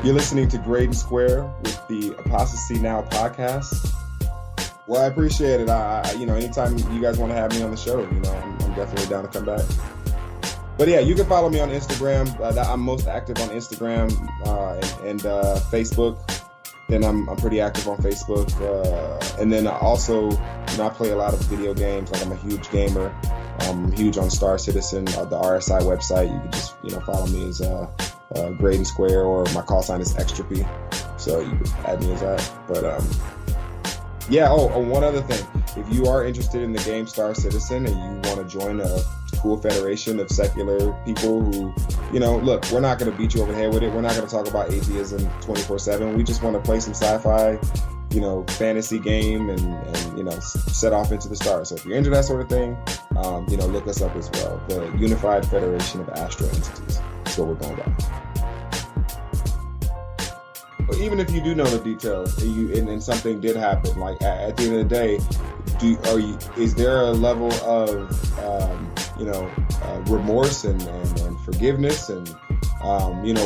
You're listening to Grade and Square with the Apostasy Now podcast. Well, I appreciate it. Anytime you guys want to have me on the show, I'm definitely down to come back. But yeah, you can follow me on Instagram. I'm most active on Instagram and Facebook. Then I'm pretty active on Facebook. And then also, I play a lot of video games. Like I'm a huge gamer. I'm huge on Star Citizen, the RSI website. You can just, follow me as Grade and Square, or my call sign is Extra P. So you can add me as that. But one other thing. If you are interested in the game Star Citizen and you want to join a cool federation of secular people who, look, we're not going to beat you over the head with it. We're not going to talk about atheism 24/7. We just want to play some sci-fi, fantasy game and set off into the stars. So if you're into that sort of thing, look us up as well. The Unified Federation of Astral Entities. That's what we're going by. But even if you do know the details and something did happen, like at the end of the day, is there a level of remorse and forgiveness and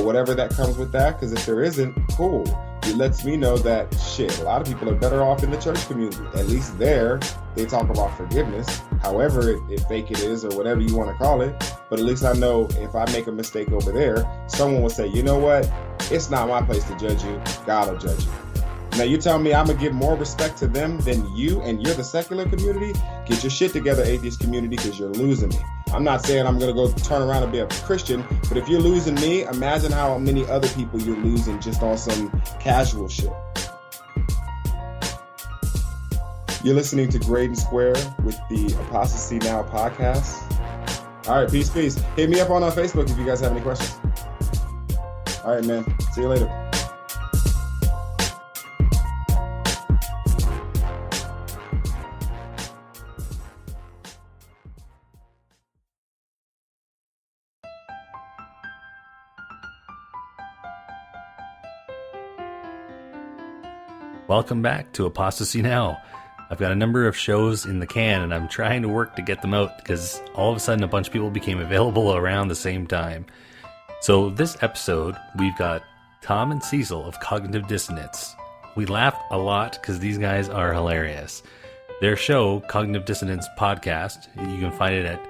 whatever that comes with that? Because if there isn't, cool. It lets me know that a lot of people are better off in the church community. At least there, they talk about forgiveness, however fake it is or whatever you want to call it. But at least I know if I make a mistake over there, someone will say, you know what? It's not my place to judge you. God will judge you. Now you tell me I'm going to give more respect to them than you, and you're the secular community? Get your shit together, atheist community, because you're losing me. I'm not saying I'm going to go turn around and be a Christian, but if you're losing me, imagine how many other people you're losing just on some casual shit. You're listening to Grade and Square with the Apostasy Now podcast. All right, peace. Hit me up on Facebook if you guys have any questions. All right, man. See you later. Welcome back to Apostasy Now. I've got a number of shows in the can, and I'm trying to work to get them out because all of a sudden a bunch of people became available around the same time. So this episode, we've got Tom and Cecil of Cognitive Dissonance. We laughed a lot because these guys are hilarious. Their show, Cognitive Dissonance Podcast, you can find it at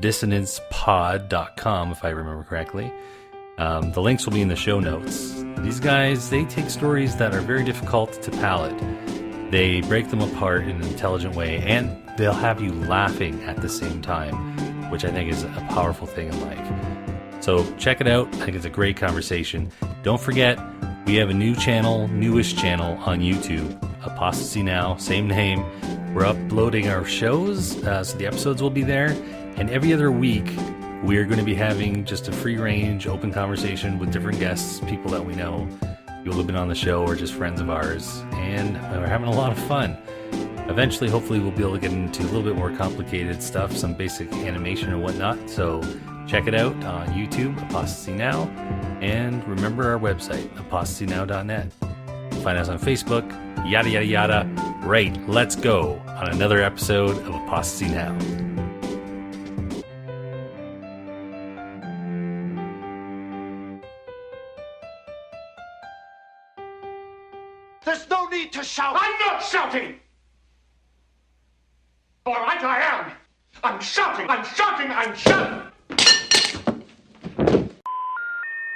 dissonancepod.com if I remember correctly. The links will be in the show notes. These guys, they take stories that are very difficult to palate. They break them apart in an intelligent way, and they'll have you laughing at the same time, which I think is a powerful thing in life. So check it out. I think it's a great conversation. Don't forget, we have a newish channel on YouTube, Apostasy Now, same name. We're uploading our shows, so the episodes will be there, and every other week, we're going to be having just a free-range, open conversation with different guests, people that we know, people who've been on the show or just friends of ours, and we're having a lot of fun. Eventually, hopefully, we'll be able to get into a little bit more complicated stuff, some basic animation and whatnot, so check it out on YouTube, Apostasy Now, and remember our website, apostasynow.net. Find us on Facebook, yada, yada, yada. Right, let's go on another episode of Apostasy Now. There's no need to shout. I'm not shouting! All right, I am. I'm shouting.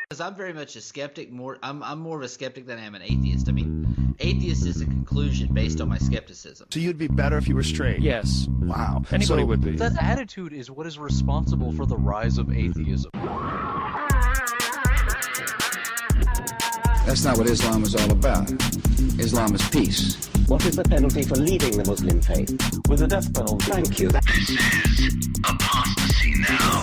Because I'm very much a skeptic. I'm more of a skeptic than I am an atheist. I mean, atheist is a conclusion based on my skepticism. So you'd be better if you were straight? Yes. Wow. Anybody would be. That attitude is what is responsible for the rise of atheism. That's not what Islam is all about. Islam is peace. What is the penalty for leaving the Muslim faith? With the death penalty. Thank you. This is Apostasy Now.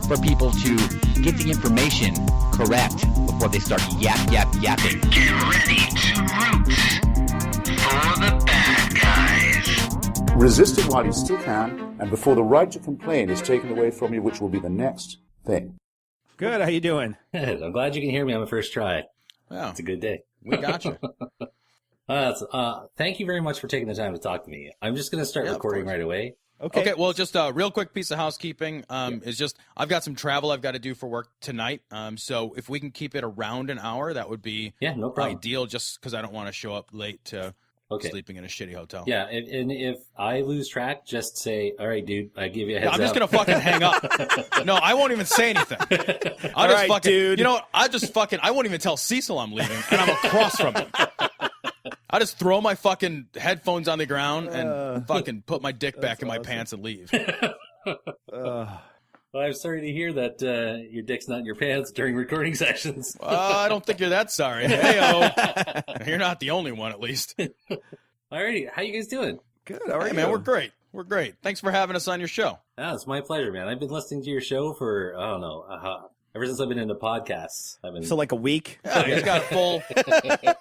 For people to get the information correct before they start yapping. Get ready to root for the bad guys. Resist it while you still can, and before the right to complain is taken away from you, which will be the next thing. Good. How you doing? Good. I'm glad you can hear me on the first try. Wow. It's a good day. We got you. Thank you very much for taking the time to talk to me. I'm just going to start recording right away. Okay. Well, just a real quick piece of housekeeping is just I've got some travel I've got to do for work tonight. So if we can keep it around an hour, that would be no problem. ideal. Just because I don't want to show up late to sleeping in a shitty hotel. Yeah, and if I lose track, just say, "All right, dude, I give you a heads up." I'm just gonna fucking hang up. No, I won't even say anything. I'll just fucking, dude. You know what? I won't even tell Cecil I'm leaving, and I'm across from him. I just throw my fucking headphones on the ground and fucking put my dick back in my pants and leave. Well, I'm sorry to hear that your dick's not in your pants during recording sessions. I don't think you're that sorry. Hey-o. You're not the only one, at least. Alrighty, how you guys doing? Good. All right, man. We're great. We're great. Thanks for having us on your show. It's my pleasure, man. I've been listening to your show for, I don't know, ever since I've been into podcasts. So like a week? Yeah, he's got a full...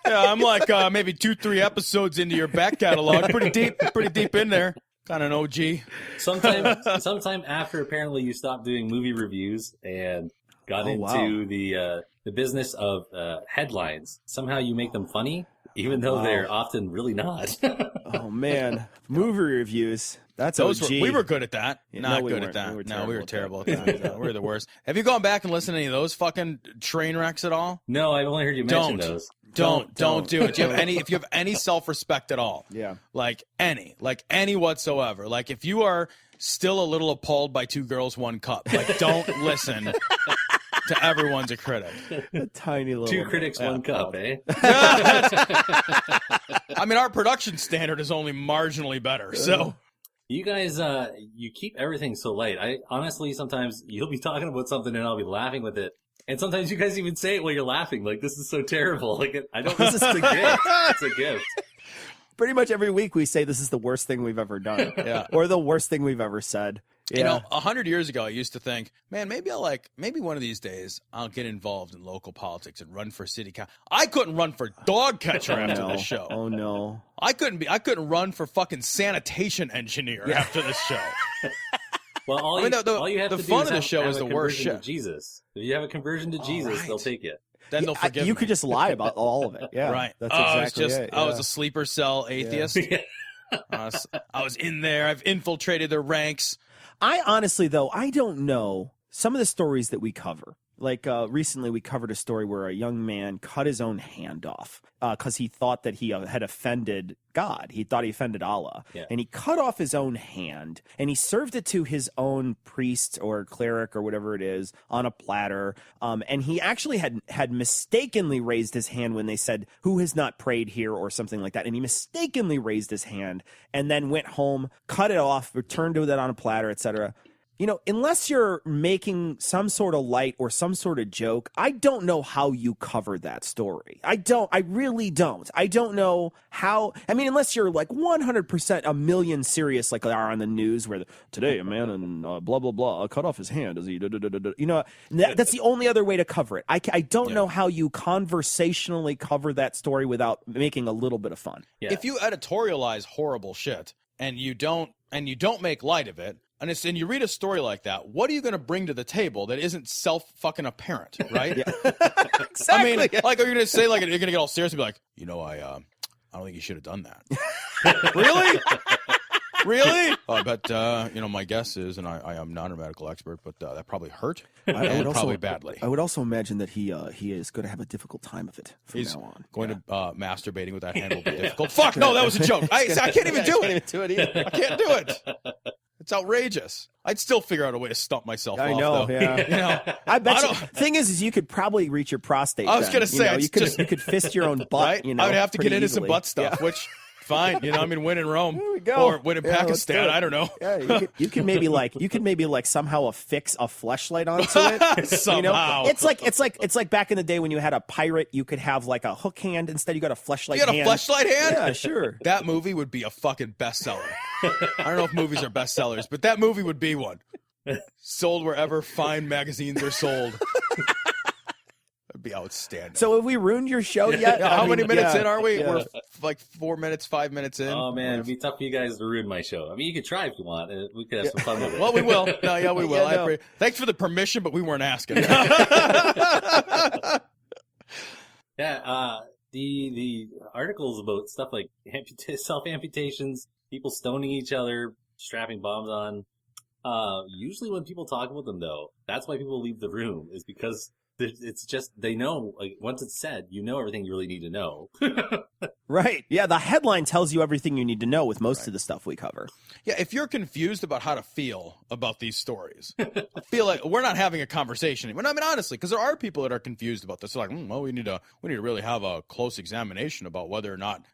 I'm like maybe 2-3 episodes into your back catalog. Pretty deep in there. Kind of an OG. Sometime after apparently you stopped doing movie reviews and got into the business of headlines. Somehow you make them funny, even though they're often really not. Oh man, movie reviews. That's OG. We were good at that. Not we good weren't. at that. We were terrible at that. We're the worst. Have you gone back and listened to any of those fucking train wrecks at all? No, I've only heard you mention those. Don't do it. If you have any self-respect at all, like any whatsoever, like if you are still a little appalled by Two Girls, One Cup, like don't listen to Everyone's a Critic. A tiny little Two critics, one cup, eh? I mean, our production standard is only marginally better, so. You guys, you keep everything so light. I honestly, sometimes you'll be talking about something and I'll be laughing with it. And sometimes you guys even say it while you're laughing. Like, this is so terrible. Like, this is a gift. It's a gift. Pretty much every week we say this is the worst thing we've ever done. Or the worst thing we've ever said. Yeah. You know, 100 years ago, I used to think, man, maybe one of these days I'll get involved in local politics and run for city council. I couldn't run for dog catcher after this show. Oh no. I couldn't run for fucking sanitation engineer after this show. Well, all you have to do fun is of the show have is a the worst conversion shit. to Jesus. If you have a conversion to Jesus, they'll take you. Then they'll forgive you me. could just lie about all of it. Yeah. Right. That's exactly it. I was a sleeper cell atheist. I was in there. I've infiltrated their ranks. I honestly, though, I don't know some of the stories that we cover. Like recently we covered a story where a young man cut his own hand off because he thought that he had offended God. He thought he offended Allah. Yeah. And he cut off his own hand and he served it to his own priest or cleric or whatever it is on a platter. And he actually had mistakenly raised his hand when they said, "Who has not prayed here?" or something like that. And he mistakenly raised his hand and then went home, cut it off, returned to that on a platter, etc. You know, unless you're making some sort of light or some sort of joke, I don't know how you cover that story. I really don't. I don't know how. I mean, unless you're like 100% a million serious, like they are on the news, where today a man in blah, blah, blah cut off his hand as he, you know, that's the only other way to cover it. I don't know how you conversationally cover that story without making a little bit of fun. Yeah. If you editorialize horrible shit and you don't make light of it, and you read a story like that, what are you going to bring to the table that isn't self-fucking apparent, right? Exactly. I mean, like, are you going to say, like, you're going to get all serious and be like, you know, I don't think you should have done that. Really? Really? I bet, you know, my guess is, and I am not a medical expert, but that probably hurt. Probably badly. I would also imagine that he is going to have a difficult time of it from now on. Going to masturbating with that hand will be difficult. Fuck, no, that was a joke. I can't even do it. I can't do it. It's outrageous. I'd still figure out a way to stump myself off, know, though. yeah. You know, I bet you. Thing is you could probably reach your prostate. I was going to say, you could fist your own butt. Right? You know, I would have to get into easily. some butt stuff, which fine. You know, I mean, win in Rome There we go. or win in Pakistan. I don't know. Yeah, you can maybe like somehow affix a fleshlight onto it. Somehow. You know? It's like back in the day when you had a pirate, you could have like a hook hand. Instead, you got a fleshlight. You got a fleshlight hand? Yeah, sure. That movie would be a fucking bestseller. I don't know if movies are bestsellers, but that movie would be one. Sold wherever fine magazines are sold. That'd be outstanding. So have we ruined your show yet? How many minutes in are we? Yeah. We're like 4 minutes, 5 minutes in. Oh man, it'd be tough for you guys to ruin my show. I mean, you could try if you want. We could have some fun with it. Well, we will. No, yeah, we will. No. Thanks for the permission, but we weren't asking. Yeah, the articles about stuff like self amputations, people stoning each other, strapping bombs on. Usually when people talk about them, though, that's why people leave the room, is because it's just, they know, like, once it's said, you know everything you really need to know. Right. Yeah, the headline tells you everything you need to know with most of the stuff we cover. Yeah, if you're confused about how to feel about these stories, I feel like we're not having a conversation. I mean, honestly, because there are people that are confused about this. They're like, well, we need to really have a close examination about whether or not,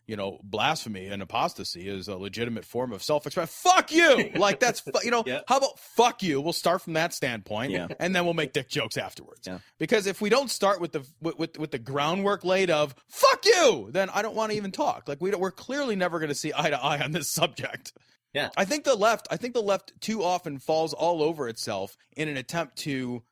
blasphemy and apostasy is a legitimate form of self-expression. Fuck you! Like, that's, how about fuck you? We'll start from that standpoint, and then we'll make dick jokes afterwards. Yeah. Because if we don't start with the groundwork laid of fuck you, then I don't want to even talk. Like, we're clearly never going to see eye to eye on this subject. Yeah. I think the left too often falls all over itself in an attempt to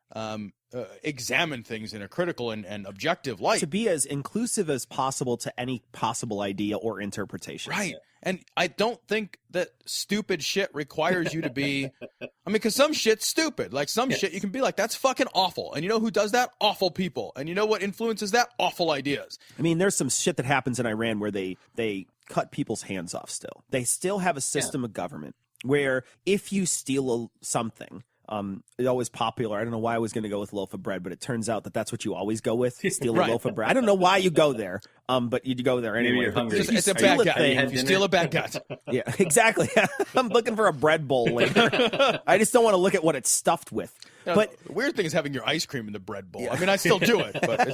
examine things in a critical and objective light. To be as inclusive as possible to any possible idea or interpretation. Right. And I don't think that stupid shit requires you to be, because some shit's stupid. Like, some shit you can be like, that's fucking awful. And you know who does that? Awful people. And you know what influences that? Awful ideas. I mean, there's some shit that happens in Iran where they cut people's hands off still. They still have a system of government where if you steal something, it's always popular. I don't know why I was going to go with loaf of bread, but it turns out that that's what you always go with. Steal a loaf of bread. I don't know why you go there, but you go there anyway. You're hungry. It's a baguette. If you steal a baguette. Yeah, exactly. I'm looking for a bread bowl later. I just don't want to look at what it's stuffed with. But the weird thing is having your ice cream in the bread bowl. I mean, I still do it, but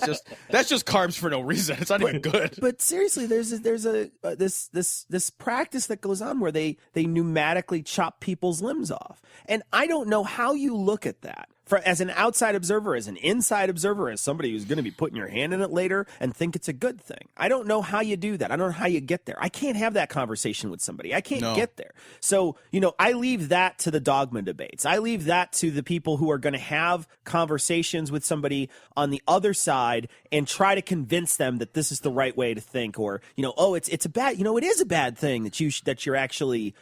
that's just carbs for no reason. It's not even good. But seriously, there's this practice that goes on where they pneumatically chop people's limbs off, and I don't know how you look at that. As an outside observer, as an inside observer, as somebody who's going to be putting your hand in it later and think it's a good thing. I don't know how you do that. I don't know how you get there. I can't have that conversation with somebody. I can't get there. So, I leave that to the dogma debates. I leave that to the people who are going to have conversations with somebody on the other side and try to convince them that this is the right way to think, or, it's a bad, it is a bad thing that you're actually,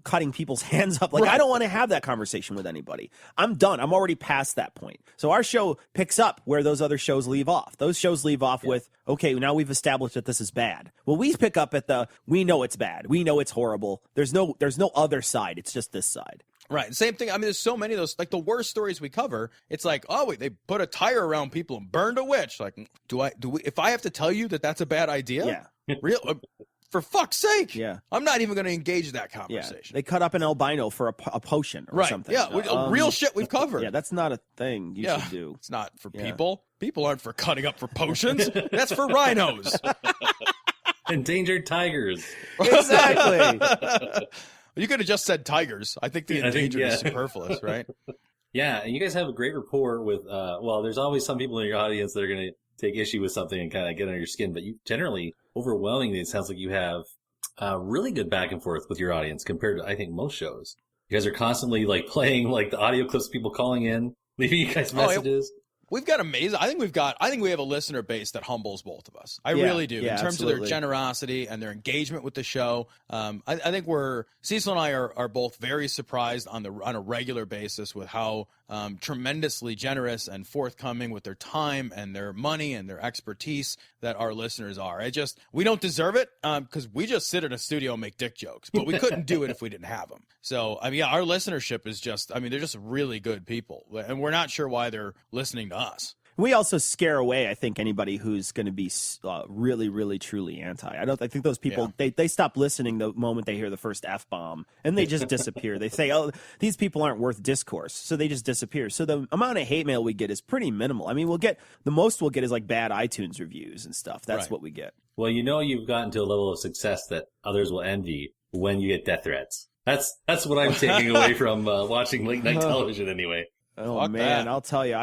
cutting people's hands up. Like, I don't want to have that conversation with anybody. I'm done. I'm already past that point. So our show picks up where those other shows leave off. Those shows leave off with, okay, now we've established that this is bad. Well, we pick up at we know it's bad. We know it's horrible. There's no other side. It's just this side. Right. Same thing. I mean, there's so many of those, like the worst stories we cover. It's like, oh, wait, they put a tire around people and burned a witch. Like, if I have to tell you that that's a bad idea? Yeah. For fuck's sake. Yeah. I'm not even going to engage that conversation. Yeah. They cut up an albino for a potion or something. Yeah. Real shit we've covered. Yeah. That's not a thing you should do. It's not for people. People aren't for cutting up for potions. That's for rhinos. Endangered tigers. Exactly. You could have just said tigers. I think the endangered is superfluous, right? Yeah. And you guys have a great rapport with, there's always some people in your audience that are going to take issue with something and kind of get under your skin, but you generally, overwhelmingly, it sounds like you have really good back and forth with your audience compared to, I think, most shows. You guys are constantly like playing like the audio clips of people calling in, leaving you guys messages. We've got amazing. I think we have a listener base that humbles both of us. I really do, in terms of their generosity and their engagement with the show. I think Cecil and I are both very surprised on a regular basis with how tremendously generous and forthcoming with their time and their money and their expertise that our listeners are. We don't deserve it because we just sit in a studio and make dick jokes, but we couldn't do it if we didn't have them. So, our listenership is they're just really good people, and we're not sure why they're listening to us. We also scare away, I think, anybody who's going to be really, really, truly anti. I think those people, they stop listening the moment they hear the first F-bomb, and they just disappear. They say, oh, these people aren't worth discourse, so they just disappear. So the amount of hate mail we get is pretty minimal. I mean, the most we'll get is like bad iTunes reviews and stuff. That's what we get. Well, you've gotten to a level of success that others will envy when you get death threats. That's what I'm taking away from watching late night television anyway. Oh, Fuck man, that. I'll tell you,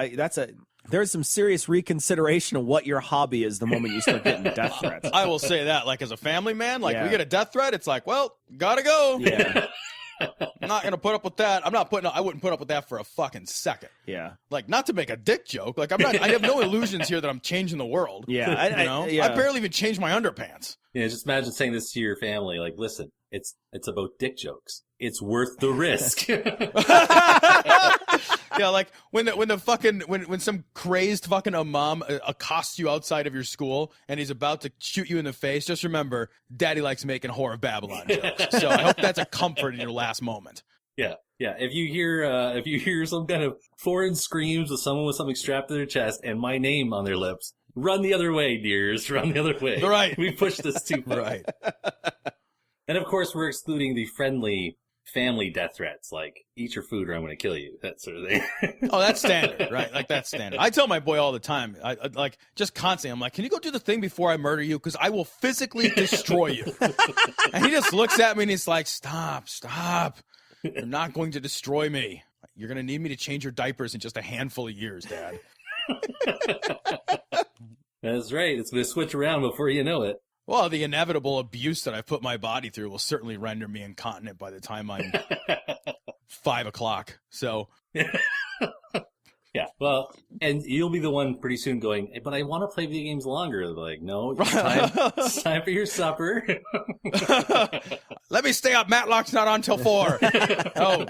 there's some serious reconsideration of what your hobby is the moment you start getting death threats. I will say that, like, as a family man, like, we get a death threat, it's like, well, gotta go. Yeah. I'm not gonna put up with that. I wouldn't put up with that for a fucking second. Yeah. Like, not to make a dick joke. Like, I have no illusions here that I'm changing the world. Yeah. I barely even changed my underpants. Yeah, just imagine saying this to your family. Like, listen, it's about dick jokes. It's worth the risk. Yeah, like when some crazed fucking imam accosts you outside of your school and he's about to shoot you in the face, just remember, Daddy likes making Whore of Babylon jokes. So I hope that's a comfort in your last moment. Yeah. If you hear some kind of foreign screams of someone with something strapped to their chest and my name on their lips, run the other way, dears. Run the other way. Right. We pushed this too far. Right. And of course, we're excluding the friendly family death threats, like eat your food or I'm going to kill you, that sort of thing. Oh, that's standard, right? Like that's standard. I tell my boy all the time, I like just constantly, I'm like, can you go do the thing before I murder you? Because I will physically destroy you. And he just looks at me and he's like, stop. You're not going to destroy me. You're going to need me to change your diapers in just a handful of years, Dad. That's right. It's going to switch around before you know it. Well, the inevitable abuse that I've put my body through will certainly render me incontinent by the time I'm 5 o'clock. So, yeah. Well, and you'll be the one pretty soon going, hey, but I want to play video games longer. They're like, no, it's time for your supper. Let me stay up. Matlock's not on till 4. Oh,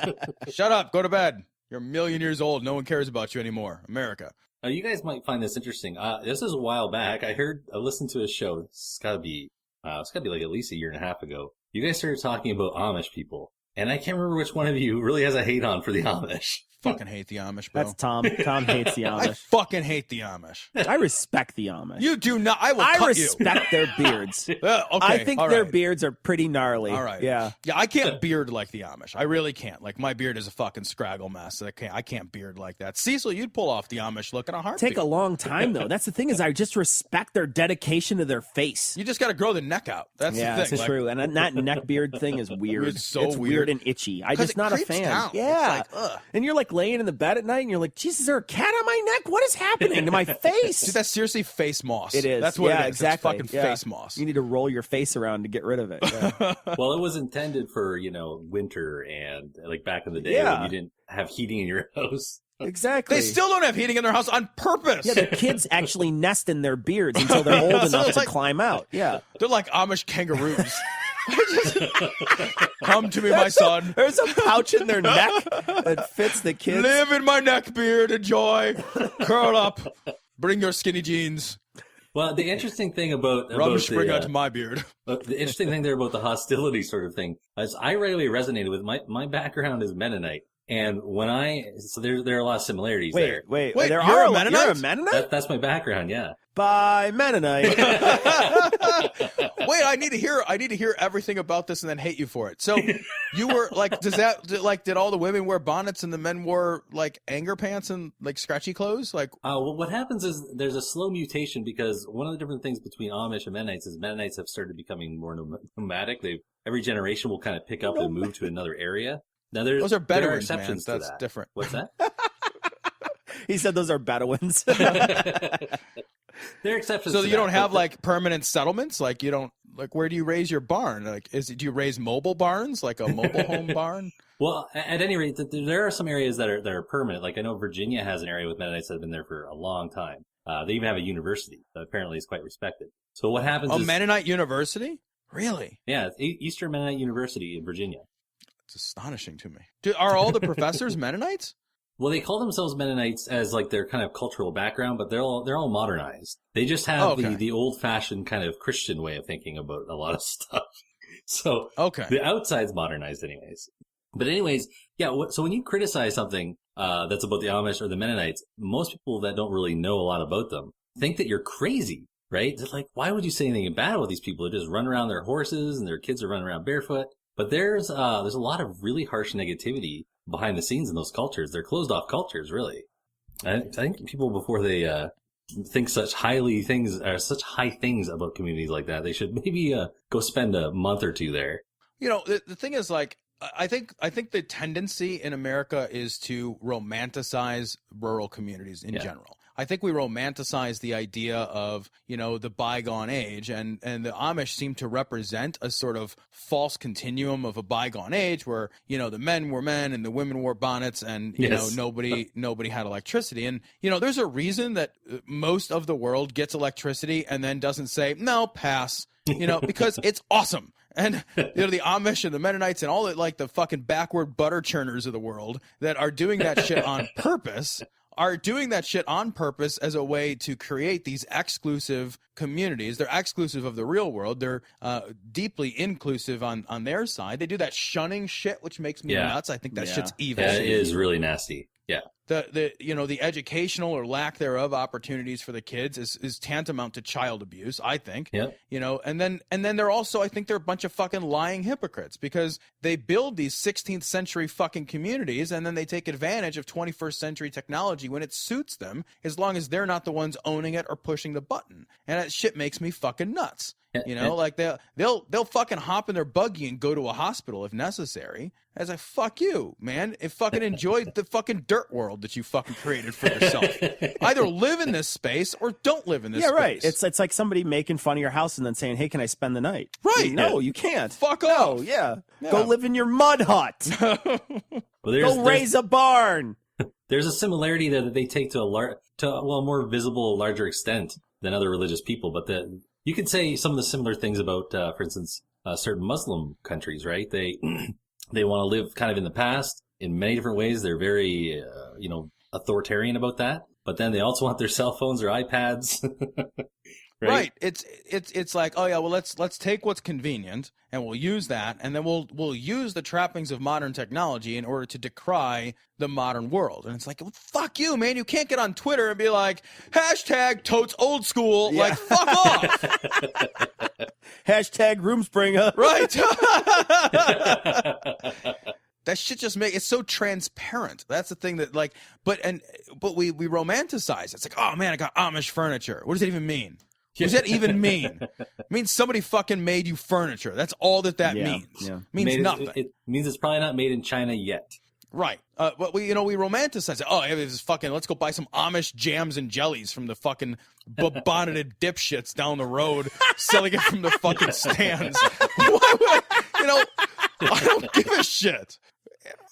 shut up. Go to bed. You're a million years old. No one cares about you anymore. America. You guys might find this interesting. This is a while back. I listened to a show. It's gotta be like at least a year and a half ago. You guys started talking about Amish people. And I can't remember which one of you really has a hate on for the Amish. Fucking hate the Amish, bro. That's Tom. Tom hates the Amish. I fucking hate the Amish. I respect the Amish. You do not. I respect their beards. Okay, I think their beards are pretty gnarly. All right. Yeah. Yeah, I can't beard like the Amish. I really can't. Like, my beard is a fucking scraggle mess. I can't beard like that. Cecil, you'd pull off the Amish look in a heartbeat. Take a long time, though. That's the thing is I just respect their dedication to their face. You just got to grow the neck out. That's the thing. That's true. And that neck beard thing is weird. It's weird. weird and itchy. I'm just not a fan. Down. Yeah. It's like, and you're like laying in the bed at night and you're like, Jesus, is there a cat on my neck? What is happening to my face? Dude, that's seriously face moss. It is. That's what it is. Exactly. It's fucking face moss. You need to roll your face around to get rid of it. Yeah. Well, it was intended for, winter and like back in the day when you didn't have heating in your house. Exactly. They still don't have heating in their house on purpose. Yeah, the kids actually nest in their beards until they're old enough to climb out. Yeah. They're like Amish kangaroos. Come to me, my son. There's a pouch in their neck that fits the kids. Live in my neck beard. Enjoy. Curl up. Bring your skinny jeans. Well, the interesting thing about spring out to my beard. The interesting thing there about the hostility sort of thing is I regularly resonated with my background is Mennonite. And there are a lot of similarities there. Wait, you're a Mennonite? You're a Mennonite? That's my background, yeah. By Mennonite. Wait, I need to hear everything about this and then hate you for it. So you were like, did all the women wear bonnets and the men wore like anger pants and like scratchy clothes? Like, well, what happens is there's a slow mutation because one of the different things between Amish and Mennonites is Mennonites have started becoming more nomadic. Every generation will kind of pick up and move to another area. Now those are Bedouins, there are exceptions man. to That's that. different. What's that? He said those are Bedouins. There are exceptions. So to you that, don't have like permanent settlements? Like you don't where do you raise your barn? Like do you raise mobile barns, like a mobile home barn? Well, at any rate, there are some areas that are permanent. Like I know Virginia has an area with Mennonites that have been there for a long time. They even have a university that apparently is quite respected. So what happens is Mennonite University? Really? Yeah, it's Eastern Mennonite University in Virginia. It's astonishing to me. Are all the professors Mennonites? Well, they call themselves Mennonites as like their kind of cultural background, but they're all modernized. They just have the old-fashioned kind of Christian way of thinking about a lot of stuff. So the outside's modernized anyways. But anyways, yeah, so when you criticize something that's about the Amish or the Mennonites, most people that don't really know a lot about them think that you're crazy, right? They're like, why would you say anything bad about these people? They just run around their horses and their kids are running around barefoot. But there's a lot of really harsh negativity behind the scenes in those cultures. They're closed off cultures, really. I think people before they think such high things about communities like that, they should maybe go spend a month or two there. The thing is, like, I think the tendency in America is to romanticize rural communities in general. I think we romanticize the idea of, the bygone age, and the Amish seem to represent a sort of false continuum of a bygone age where, the men were men and the women wore bonnets and, nobody had electricity. And, there's a reason that most of the world gets electricity and then doesn't say, no, pass, because it's awesome. And the Amish and the Mennonites and all the like the fucking backward butter churners of the world that are doing that shit on purpose are doing that shit on purpose as a way to create these exclusive communities. They're exclusive of the real world. They're deeply inclusive on their side. They do that shunning shit, which makes me nuts. I think that shit's evil. Yeah, it is really nasty. Yeah. The educational or lack thereof opportunities for the kids is tantamount to child abuse, I think. Yeah. And then they're also, I think they're a bunch of fucking lying hypocrites because they build these 16th century fucking communities and then they take advantage of 21st century technology when it suits them, as long as they're not the ones owning it or pushing the button. And that shit makes me fucking nuts. Like they'll fucking hop in their buggy and go to a hospital if necessary. As I fuck you, man. If fucking enjoy the fucking dirt world that you fucking created for yourself. Either live in this space or don't live in this space. Yeah, right. It's like somebody making fun of your house and then saying, "Hey, can I spend the night?" Right. No, you can't. Fuck off. Yeah. Go live in your mud hut. Go raise a barn. There's a similarity there that they take to a more visible, larger extent than other religious people, but you could say some of the similar things about, for instance, certain Muslim countries, right? They want to live kind of in the past in many different ways. They're very, authoritarian about that. But then they also want their cell phones or iPads. Right? It's like, oh yeah, well let's take what's convenient and we'll use that, and then we'll use the trappings of modern technology in order to decry the modern world. And it's like, well, fuck you, man. You can't get on Twitter and be like, hashtag totes old school. Yeah. Like, fuck off. Hashtag Roomspringer. Right. That shit just it's so transparent. That's the thing that but we romanticize. It's like, oh man, I got Amish furniture. What does it even mean? What does that even mean? It means somebody fucking made you furniture. That's all that means. Yeah. Means nothing. It means it's probably not made in China yet. Right. But we romanticize it. Oh, yeah, this is fucking, let's go buy some Amish jams and jellies from the fucking bonneted dipshits down the road selling it from the fucking stands. Why would I don't give a shit.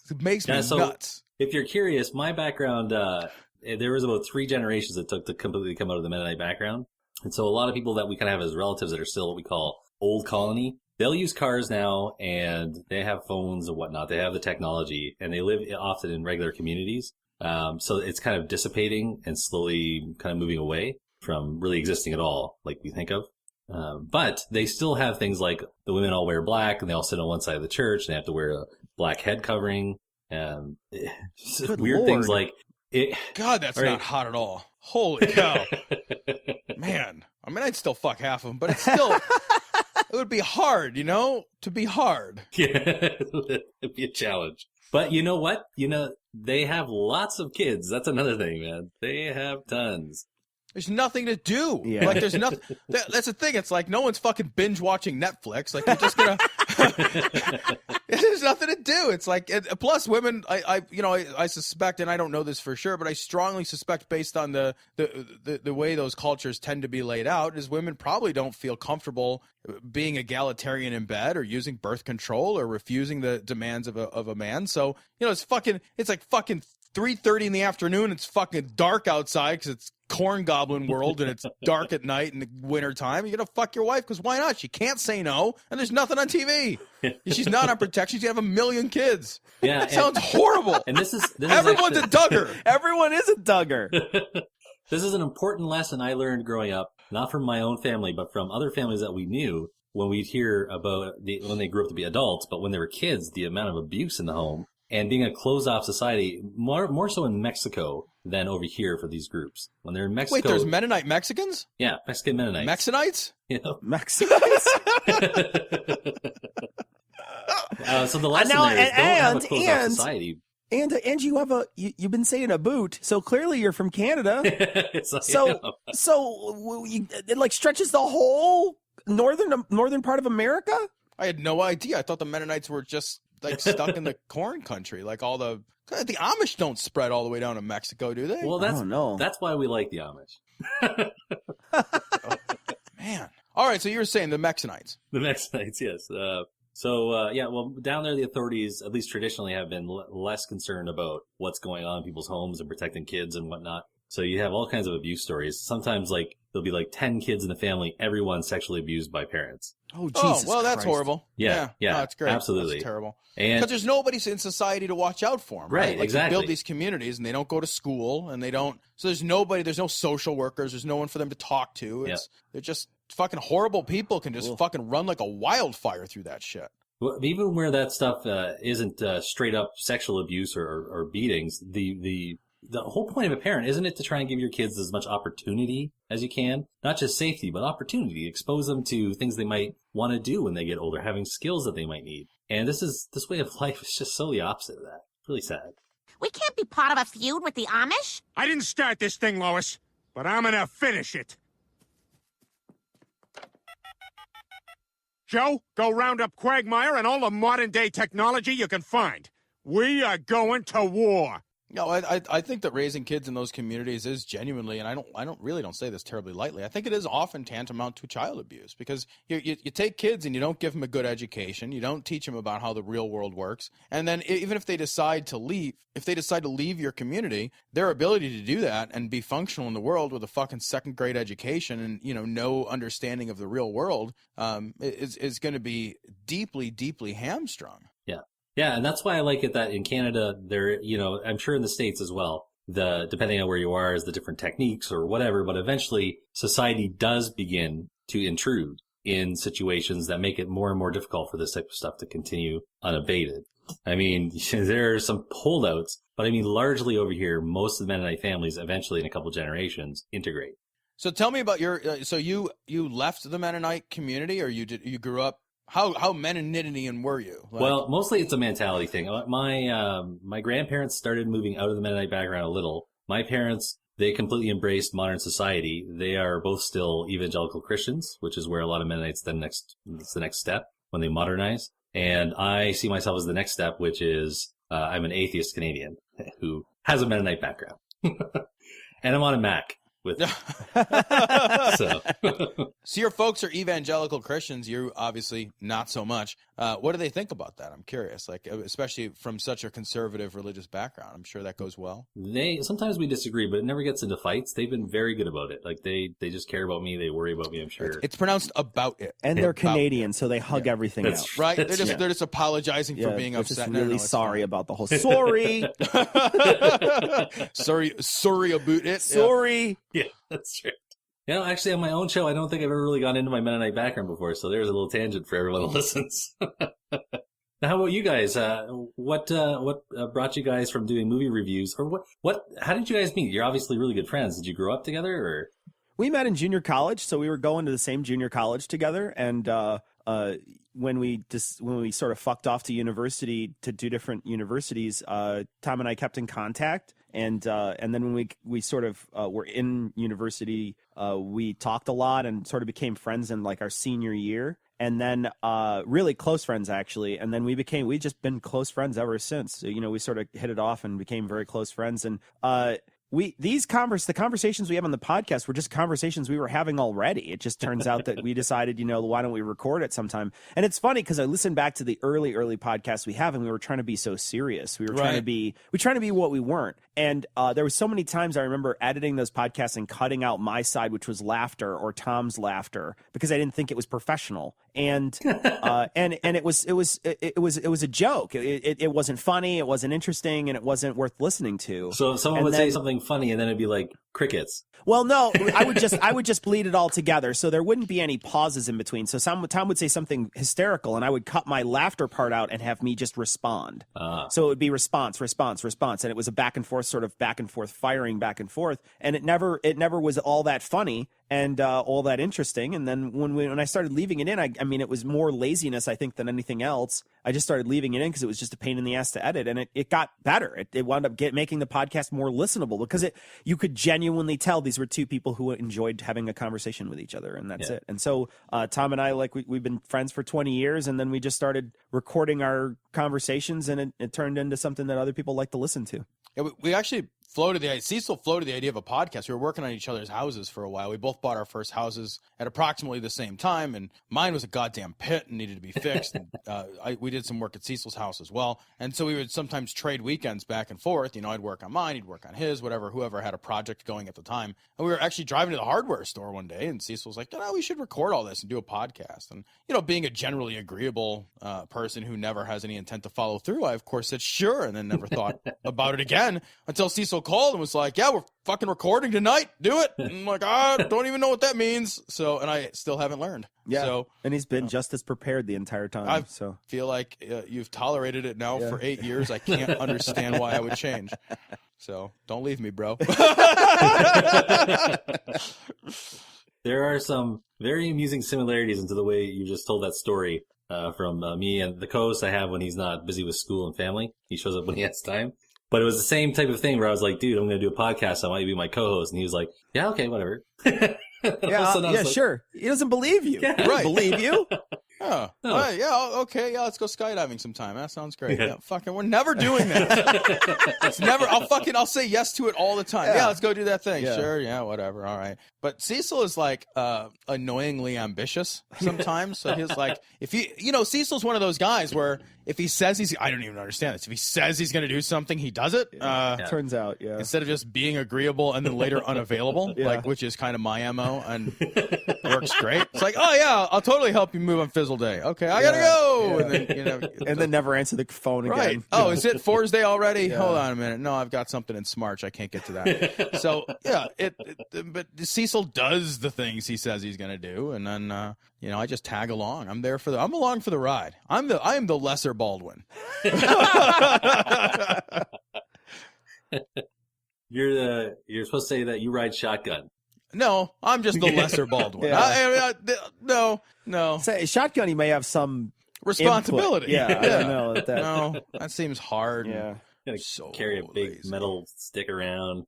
It makes me nuts. If you're curious, my background, there was about 3 generations it took to completely come out of the Mennonite background. And so a lot of people that we kind of have as relatives that are still what we call old colony, they'll use cars now and they have phones and whatnot. They have the technology and they live often in regular communities. So it's kind of dissipating and slowly kind of moving away from really existing at all, like we think of. But they still have things like the women all wear black and they all sit on one side of the church and they have to wear a black head covering. Weird things like it. God, that's not hot at all. Holy cow. Man, I mean, I'd still fuck half of them, but it's still, it would be hard, to be hard. Yeah, it'd be a challenge. But you know what? They have lots of kids. That's another thing, man. They have tons. There's nothing to do. Yeah. Like, there's nothing. That's the thing. It's like no one's fucking binge watching Netflix. Like, you're just gonna. There's nothing to do. It's like, plus women. I suspect, and I don't know this for sure, but I strongly suspect, based on the way those cultures tend to be laid out, is women probably don't feel comfortable being egalitarian in bed or using birth control or refusing the demands of a man. So it's like fucking 3:30 in the afternoon. It's fucking dark outside because it's corn goblin world and it's dark at night in the wintertime. You're gonna fuck your wife because why not? She can't say no, and there's nothing on TV. She's not on protection. She's gonna have 1 million kids. Yeah, it sounds horrible. And this is everyone's a Duggar. Everyone is a Duggar. This is an important lesson I learned growing up, not from my own family, but from other families that we knew. When we'd hear about when they grew up to be adults, but when they were kids, the amount of abuse in the home. And being a closed-off society, more so in Mexico than over here for these groups. When they're in Mexico... Wait, there's Mennonite Mexicans? Yeah, Mexican Mennonites. Mexinites? Mexinites? So the lesson there is don't have a closed-off society. And you've been saying a boot, so clearly you're from Canada. It stretches the whole northern part of America? I had no idea. I thought the Mennonites were just... stuck in the corn country, like all the Amish don't spread all the way down to Mexico, do they? Well, that's why we like the Amish. Man. All right, so you were saying the Mexinites. The Mexinites, yes. Down there the authorities, at least traditionally, have been less concerned about what's going on in people's homes and protecting kids and whatnot. So you have all kinds of abuse stories. Sometimes, there'll be like 10 kids in the family, everyone sexually abused by parents. Oh, Jesus well, that's Christ. horrible. Yeah. No, that's great. Absolutely. That's terrible. And because there's nobody in society to watch out for them, right? Like exactly. You build these communities, and they don't go to school, and they don't. So there's nobody. There's no social workers. There's no one for them to talk to. They're just fucking horrible people. Can just fucking run like a wildfire through that shit. Well, even where that stuff isn't straight up sexual abuse or beatings, the whole point of a parent, isn't it to try and give your kids as much opportunity as you can? Not just safety, but opportunity. Expose them to things they might want to do when they get older, having skills that they might need. And this way of life is just so the opposite of that. It's really sad. We can't be part of a feud with the Amish. I didn't start this thing, Lois, but I'm gonna finish it. Joe, go round up Quagmire and all the modern-day technology you can find. We are going to war. No, I think that raising kids in those communities is genuinely, and I don't say this terribly lightly. I think it is often tantamount to child abuse, because you take kids and you don't give them a good education, you don't teach them about how the real world works, and then even if they decide to leave, your community, their ability to do that and be functional in the world with a fucking second grade education and no understanding of the real world is going to be deeply, deeply hamstrung. Yeah, and that's why I like it that in Canada, I'm sure in the States as well, depending on where you are, is the different techniques or whatever, but eventually society does begin to intrude in situations that make it more and more difficult for this type of stuff to continue unabated. I mean, there are some holdouts, but I mean, largely over here, most of the Mennonite families eventually in a couple generations integrate. So tell me about so you left the Mennonite community, or you grew up? How Mennonitian were you? Well, mostly it's a mentality thing. My grandparents started moving out of the Mennonite background a little. My parents, they completely embraced modern society. They are both still evangelical Christians, which is where a lot of Mennonites it's the next step when they modernize. And I see myself as the next step, which is I'm an atheist Canadian who has a Mennonite background. And I'm on a Mac. So your folks are evangelical Christians. You obviously not so much. What do they think about that? I'm curious, especially from such a conservative religious background. I'm sure that goes well. Sometimes we disagree, but it never gets into fights. They've been very good about it. They just care about me. They worry about me. I'm sure it's pronounced about it. And they're Canadian, so they hug everything out. Right. They're just apologizing for being upset. Just really sorry about the whole. Sorry. sorry about it. Sorry. Yeah, that's true. Actually, on my own show, I don't think I've ever really gone into my Mennonite background before, so there's a little tangent for everyone who listens. Now, how about you guys? What brought you guys from doing movie reviews, or how did you guys meet? You're obviously really good friends. Did you grow up together, or? We met in junior college, so we were going to the same junior college together, and when we sort of fucked off to university to do different universities, Tom and I kept in contact. And then when we sort of were in university, we talked a lot and sort of became friends in like our senior year, and then really close friends actually. And then we've just been close friends ever since. So, we sort of hit it off and became very close friends. And the conversations we have on the podcast were just conversations we were having already. It just turns out that we decided, why don't we record it sometime? And it's funny because I listened back to the early podcasts we have, and we were trying to be so serious. We were trying to be what we weren't. And there was so many times I remember editing those podcasts and cutting out my side, which was laughter, or Tom's laughter, because I didn't think it was professional. And it was a joke. It wasn't funny. It wasn't interesting, and it wasn't worth lining to. So someone would say something funny, and then it'd be like crickets. Well, no, I would just bleed it all together, so there wouldn't be any pauses in between. So Tom would say something hysterical, and I would cut my laughter part out and have me just respond. So it would be response, and it was a back and forth firing back and forth, and it never was all that funny and all that interesting. And then when I started leaving it in, I mean, it was more laziness, I think, than anything else. I just started leaving it in because it was just a pain in the ass to edit, and it got better. It wound up making the podcast more listenable because you could genuinely tell these were two people who enjoyed having a conversation with each other, and that's it. And so Tom and I, we've been friends for 20 years, and then we just started recording our conversations, and it turned into something that other people like to listen to. Yeah, we actually Cecil floated the idea of a podcast. We were working on each other's houses for a while. We both bought our first houses at approximately the same time, and mine was a goddamn pit and needed to be fixed. And we did some work at Cecil's house as well, and so we would sometimes trade weekends back and forth. You know, I'd work on mine, he'd work on his, whoever had a project going at the time. And we were actually driving to the hardware store one day, and Cecil was like, we should record all this and do a podcast. And, you know, being a generally agreeable person who never has any intent to follow through, I, of course, said sure, and then never thought about it again until Cecil called and was like, yeah, we're fucking recording tonight. Do it. And I'm like, I don't even know what that means. So, and I still haven't learned. Yeah. So, and he's been just as prepared the entire time. I so feel like you've tolerated it now for 8 years. I can't understand why I would change. So don't leave me, bro. There are some very amusing similarities into the way you just told that story from me and the co-host I have when he's not busy with school and family. He shows up when he has time. But it was the same type of thing where I was like, dude, I'm going to do a podcast. I want you to be my co-host. And he was like, yeah, okay, whatever. Sure. He doesn't believe you. Yeah. Right. Believe you? Oh. Right, okay, let's go skydiving sometime. That sounds great. Yeah, fucking, we're never doing that. It's never. I'll say yes to it all the time. Yeah, let's go do that thing. Yeah. Sure, yeah, whatever. All right. But Cecil is like annoyingly ambitious sometimes. So he's like, if Cecil's one of those guys where if he says I don't even understand this. If he says he's going to do something, he does it. Turns out, instead of just being agreeable and then later unavailable, which is kind of my MO and works great. It's like, oh yeah, I'll totally help you move on Fizzle Day. Okay, I gotta go. And then then never answer the phone again. Right. Oh, is it Fours Day already? Yeah. Hold on a minute. No, I've got something in Smarch. I can't get to that. So yeah, but Cecil does the things he says he's gonna do, and then I just tag along. I'm along for the ride. I am the lesser Baldwin. You're supposed to say that you ride shotgun. No, I'm just the lesser Baldwin. Yeah. No. Say shotgun, he may have some responsibility. Input. Yeah, I don't know that. No, that seems hard. Yeah, so carry a big metal stick around.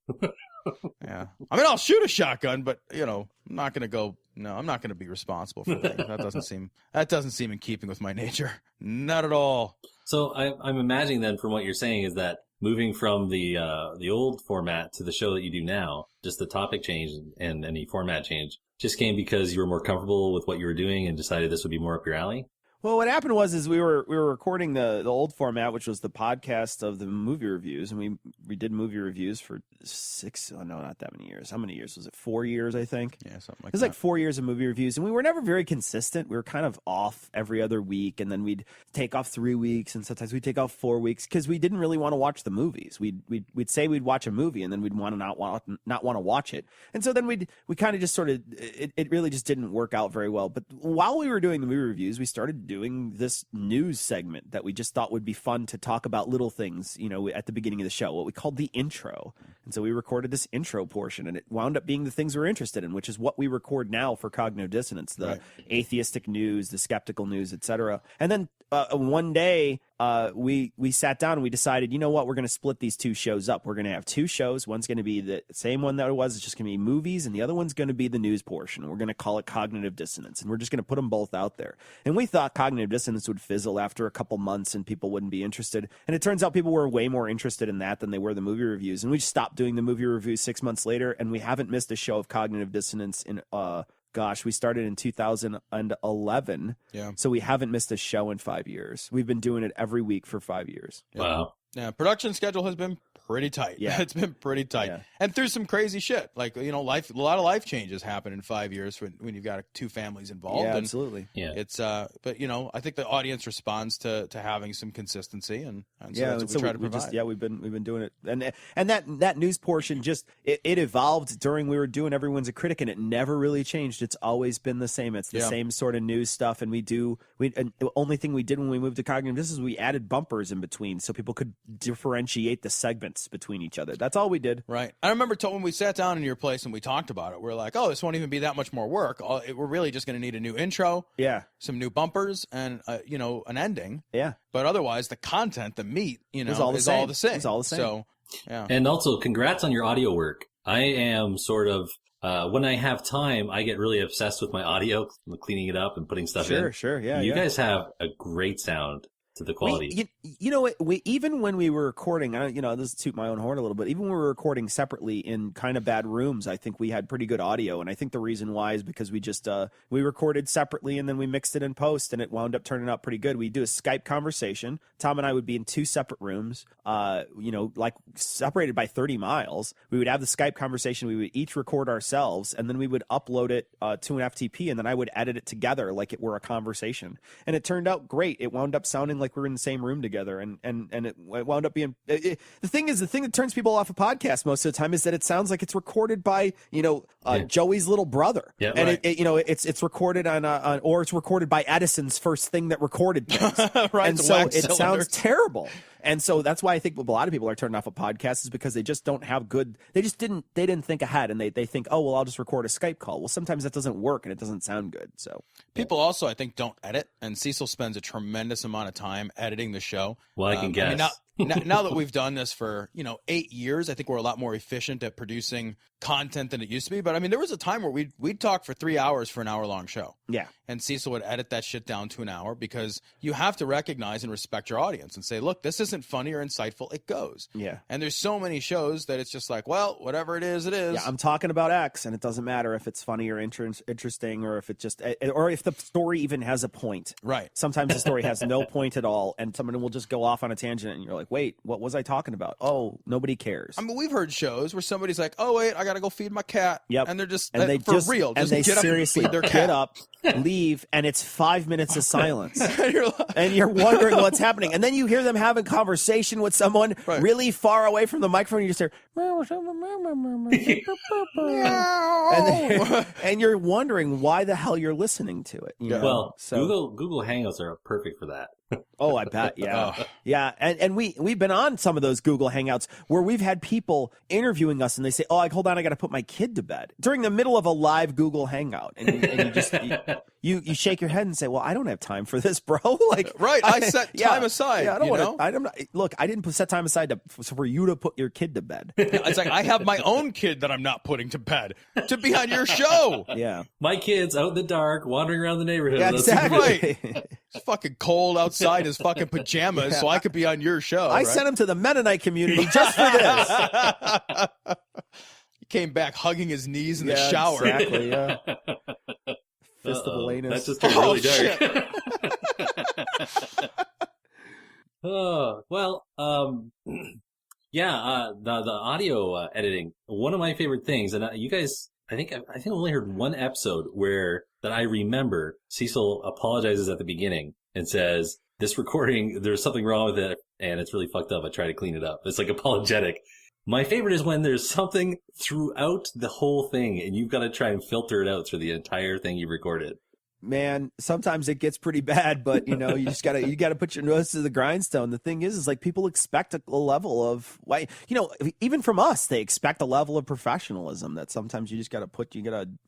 Yeah, I mean, I'll shoot a shotgun, but I'm not gonna go. No, I'm not gonna be responsible for that. That doesn't seem in keeping with my nature. Not at all. So I'm imagining then, from what you're saying, is that moving from the old format to the show that you do now, just the topic change and any format change just came because you were more comfortable with what you were doing and decided this would be more up your alley? Well, what happened was we were recording the old format, which was the podcast of the movie reviews, and we did movie reviews for not that many years. How many years was it? 4 years, I think. Yeah, something like that. It was like 4 years of movie reviews, and we were never very consistent. We were kind of off every other week, and then we'd take off 3 weeks, and sometimes we'd take off 4 weeks because we didn't really want to watch the movies. We'd say we'd watch a movie, and then we'd not want to watch it, and so then we kind of just sort of it really just didn't work out very well. But while we were doing the movie reviews, we started doing this news segment that we just thought would be fun to talk about little things, at the beginning of the show, what we called the intro. And so we recorded this intro portion, and it wound up being the things we're interested in, which is what we record now for Cognitive Dissonance, the atheistic news, the skeptical news, etc. And then one day we sat down and we decided, you know what, we're going to split these two shows up. We're going to have two shows. One's going to be the same one that it was. It's just going to be movies, and the other one's going to be the news portion. We're going to call it Cognitive Dissonance, and we're just going to put them both out there. And we thought Cognitive Dissonance would fizzle after a couple months and people wouldn't be interested. And it turns out people were way more interested in that than they were the movie reviews. And we stopped doing the movie reviews 6 months later, and we haven't missed a show of Cognitive Dissonance in we started in 2011. Yeah. So we haven't missed a show in 5 years. We've been doing it every week for 5 years. Wow. Yeah, production schedule has been pretty tight. Yeah. It's been pretty tight. Yeah. And through some crazy shit. Like, a lot of life changes happen in 5 years when you've got two families involved. Yeah, and absolutely. Yeah. It's but I think the audience responds to having some consistency, and so that's what we try to provide. We've been doing it. And that news portion just it evolved during we were doing Everyone's a Critic, and it never really changed. It's always been the same. It's the same sort of news stuff, and and the only thing we did when we moved to Cognitive Dissonance is we added bumpers in between so people could differentiate the segments between each other. That's all we did. Right. I remember when we sat down in your place and we talked about it, we're like, oh, this won't even be that much more work. We're really just going to need a new intro, some new bumpers, and an ending. Yeah. But otherwise, the content, the meat, is all the same. It's all the same. So, yeah. And also, congrats on your audio work. I am sort of when I have time, I get really obsessed with my audio, cleaning it up and putting stuff in. Sure, yeah. You guys have a great sound. to the quality. We even when we were recording, this is toot my own horn a little bit. Even when we were recording separately in kind of bad rooms, I think we had pretty good audio. And I think the reason why is because we just we recorded separately and then we mixed it in post, and it wound up turning out pretty good. We do a Skype conversation. Tom and I would be in 2 separate rooms, like separated by 30 miles. We would have the Skype conversation. We would each record ourselves, and then we would upload it to an FTP, and then I would edit it together like it were a conversation. And it turned out great. It wound up sounding like we were in the same room together, and it wound up being the thing that turns people off a podcast most of the time is that it sounds like it's recorded by Joey's little brother, and right. it's recorded on or it's recorded by Edison's first thing that recorded things. Right, and so it sounds terrible. And so that's why I think a lot of people are turning off a podcast is because they just don't have good. They didn't think ahead, and they think, oh well, I'll just record a Skype call. Well, sometimes that doesn't work and it doesn't sound good. So people also, I think, don't edit, and Cecil spends a tremendous amount of time editing the show. Well, I can guess. Now that we've done this for 8 years, I think we're a lot more efficient at producing content than it used to be. But I mean, there was a time where we'd talk for 3 hours for an hour-long show. Yeah. And Cecil would edit that shit down to an hour because you have to recognize and respect your audience and say, look, this isn't funny or insightful. It goes. Yeah. And there's so many shows that it's just like, well, whatever it is, it is. Yeah, I'm talking about X, and it doesn't matter if it's funny or interesting or if it just or if the story even has a point. Right. Sometimes the story has no point at all, and someone will just go off on a tangent, and you're like, wait, what was I talking about? Oh, nobody cares. I mean, we've heard shows where somebody's like, oh, wait, I got to go feed my cat. Yep. And they're just, and they for real, just they get seriously up and feed their get cat. up, leave, and it's 5 minutes of silence. And and you're wondering what's happening. And then you hear them having conversation with someone really far away from the microphone. You just hear, and you're wondering why the hell you're listening to it. Well, Google Hangouts are perfect for that. Oh, I bet. Yeah. Yeah. And we've been on some of those Google Hangouts where we've had people interviewing us and they say, oh, hold on, I got to put my kid to bed during the middle of a live Google Hangout. And you just, you shake your head and say, well, I don't have time for this, bro. I set time aside. Yeah, I don't look, I didn't set time aside for you to put your kid to bed. It's like, I have my own kid that I'm not putting to bed to be on your show. Yeah. My kid's out in the dark, wandering around the neighborhood. Yeah, exactly. It's fucking cold outside in his fucking pajamas, so I could be on your show. I sent him to the Mennonite community just for this. He came back hugging his knees in the shower. Exactly, yeah. Fist of Elanus. That's just really dark. The audio editing, one of my favorite things, and you guys, I think I've only heard one episode where that I remember Cecil apologizes at the beginning and says, this recording, there's something wrong with it, and it's really fucked up. I try to clean it up. It's like apologetic. My favorite is when there's something throughout the whole thing, and you've got to try and filter it out through the entire thing you recorded. Man, sometimes it gets pretty bad, but you just gotta put your nose to the grindstone. The thing is like people expect a level of even from us, they expect a level of professionalism that sometimes you gotta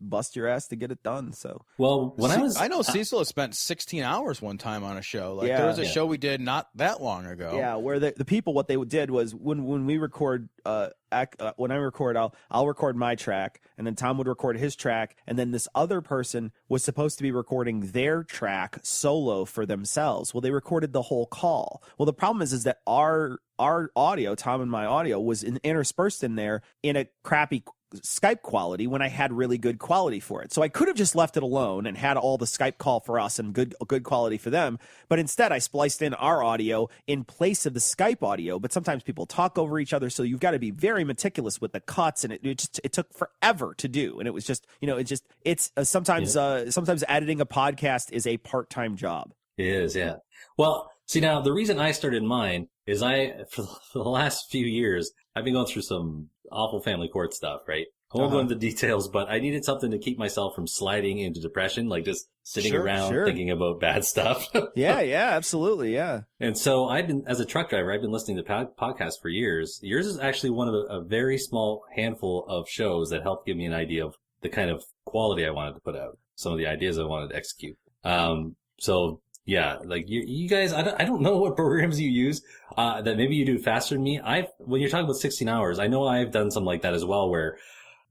bust your ass to get it done. So I know Cecil has spent 16 hours one time on a show. There was a show we did not that long ago. Yeah, where the people, what they did was when we record, when I record, I'll record my track, and then Tom would record his track, and then this other person was supposed to be recording their track solo for themselves. Well, they recorded the whole call. Well, the problem is that our audio, Tom and my audio, was interspersed in there in a crappy Skype quality when I had really good quality for it. So I could have just left it alone and had all the Skype call for us and good quality for them. But instead I spliced in our audio in place of the Skype audio. But sometimes people talk over each other. So you've got to be very meticulous with the cuts, and it took forever to do. And it was just, sometimes editing a podcast is a part-time job. It is. Yeah. Well, see, now the reason I started mine is for the last few years, I've been going through some awful family court stuff, right? I won't go into details, but I needed something to keep myself from sliding into depression, like just sitting around thinking about bad stuff. Yeah, absolutely, yeah. And so as a truck driver, I've been listening to podcasts for years. Yours is actually one of a very small handful of shows that helped give me an idea of the kind of quality I wanted to put out, some of the ideas I wanted to execute. So yeah, like you guys, I don't know what programs you use, that maybe you do faster than me. When you're talking about 16 hours, I know I've done something like that as well, where,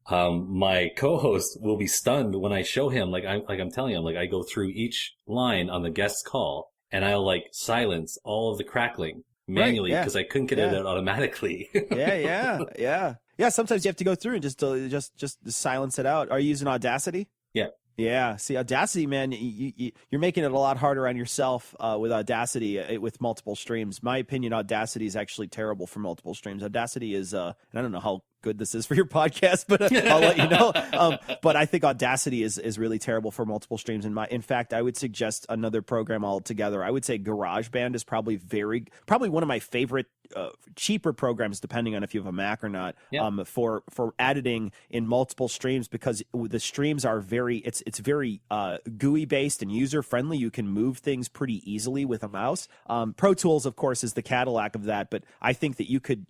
my co-host will be stunned when I show him, like I'm telling him, like I go through each line on the guest's call, and I'll like silence all of the crackling manually because I couldn't get it out automatically. Yeah. Sometimes you have to go through and just silence it out. Are you using Audacity? Yeah. Yeah. See, Audacity, man, you're making it a lot harder on yourself with Audacity with multiple streams. My opinion, Audacity is actually terrible for multiple streams. Audacity is, and I don't know how good this is for your podcast, but I'll let you know. But I think Audacity is really terrible for multiple streams. In fact, I would suggest another program altogether. I would say GarageBand is probably one of my favorite cheaper programs, depending on if you have a Mac or not, for editing in multiple streams, because the streams are it's very GUI based and user friendly. You can move things pretty easily with a mouse. Pro Tools, of course, is the Cadillac of that, but I think that you could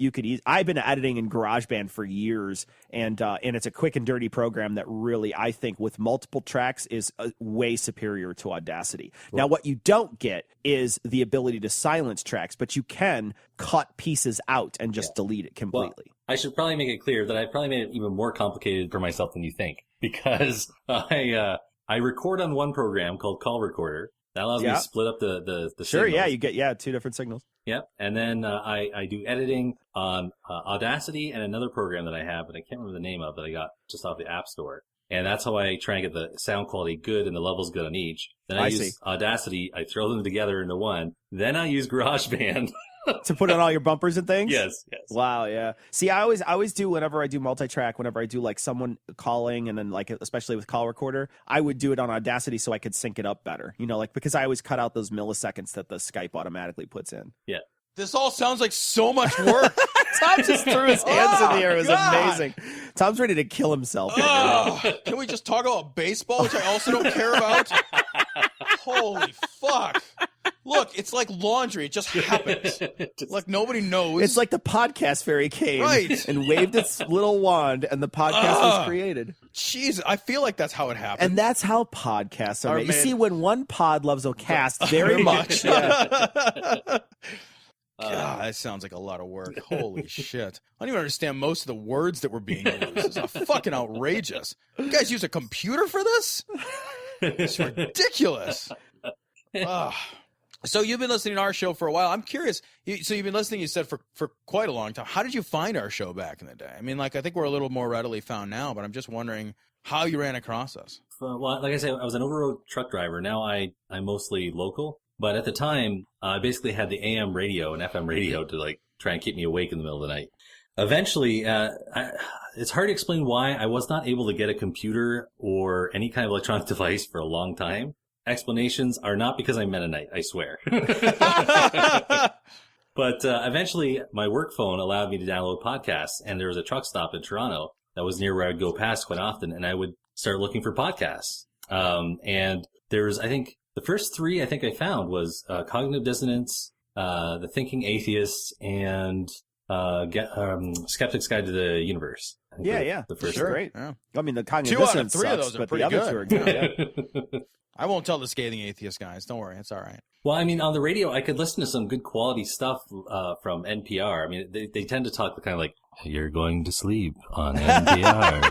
I've been editing in GarageBand for years, and it's a quick and dirty program that really, I think, with multiple tracks is way superior to Audacity. Cool. Now, what you don't get is the ability to silence tracks, but you can cut pieces out and just delete it completely. Well, I should probably make it clear that I probably made it even more complicated for myself than you think, because I record on one program called Call Recorder. That allows me to split up the sure, signals. You get two different signals. Yep. And then I do editing on Audacity and another program that I have, but I can't remember the name of, that I got just off the App Store. And that's how I try and get the sound quality good and the levels good on each. Then I use Audacity. I throw them together into one. Then I use GarageBand. To put on all your bumpers and things? Yes. Wow, yeah. See, I always do, whenever I do multi-track, whenever I do like someone calling, and then like especially with Call Recorder, I would do it on Audacity so I could sync it up better. You know, like, because I always cut out those milliseconds that the Skype automatically puts in. Yeah. This all sounds like so much work. Tom just threw his hands in the air. It was amazing. Tom's ready to kill himself. Can we just talk about baseball, which I also don't care about? Holy fuck. Look, it's like laundry. It just happens. Like nobody knows. It's like the podcast fairy came and waved its little wand, and the podcast was created. Jeez, I feel like that's how it happened. And that's how podcasts are made. You see, when one pod loves a cast very much. God, that sounds like a lot of work. Holy shit. I don't even understand most of the words that were being used. This is fucking outrageous. You guys use a computer for this? It's ridiculous. So you've been listening to our show for a while. I'm curious. So you've been listening, you said, for quite a long time. How did you find our show back in the day? I mean, like, I think we're a little more readily found now, but I'm just wondering how you ran across us. Well, like I said, I was an over-road truck driver. Now I'm mostly local. But at the time, I basically had the AM radio and FM radio to like try and keep me awake in the middle of the night. Eventually, it's hard to explain why I was not able to get a computer or any kind of electronic device for a long time. Explanations are not because I'm Mennonite, I swear. But eventually, my work phone allowed me to download podcasts, and there was a truck stop in Toronto that was near where I'd go past quite often, and I would start looking for podcasts. And there was, I think, the first three I think I found was Cognitive Dissonance, The Thinking Atheist, and Skeptic's Guide to the Universe. The first great. Yeah. I mean, the Cognitive 2 Dissonance out of 3 sucks, of those are but pretty the other good. two are good. Yeah. I won't tell the Scathing Atheist guys. Don't worry. It's all right. Well, I mean, on the radio, I could listen to some good quality stuff from NPR. I mean, they tend to talk kind of like, you're going to sleep on NPR.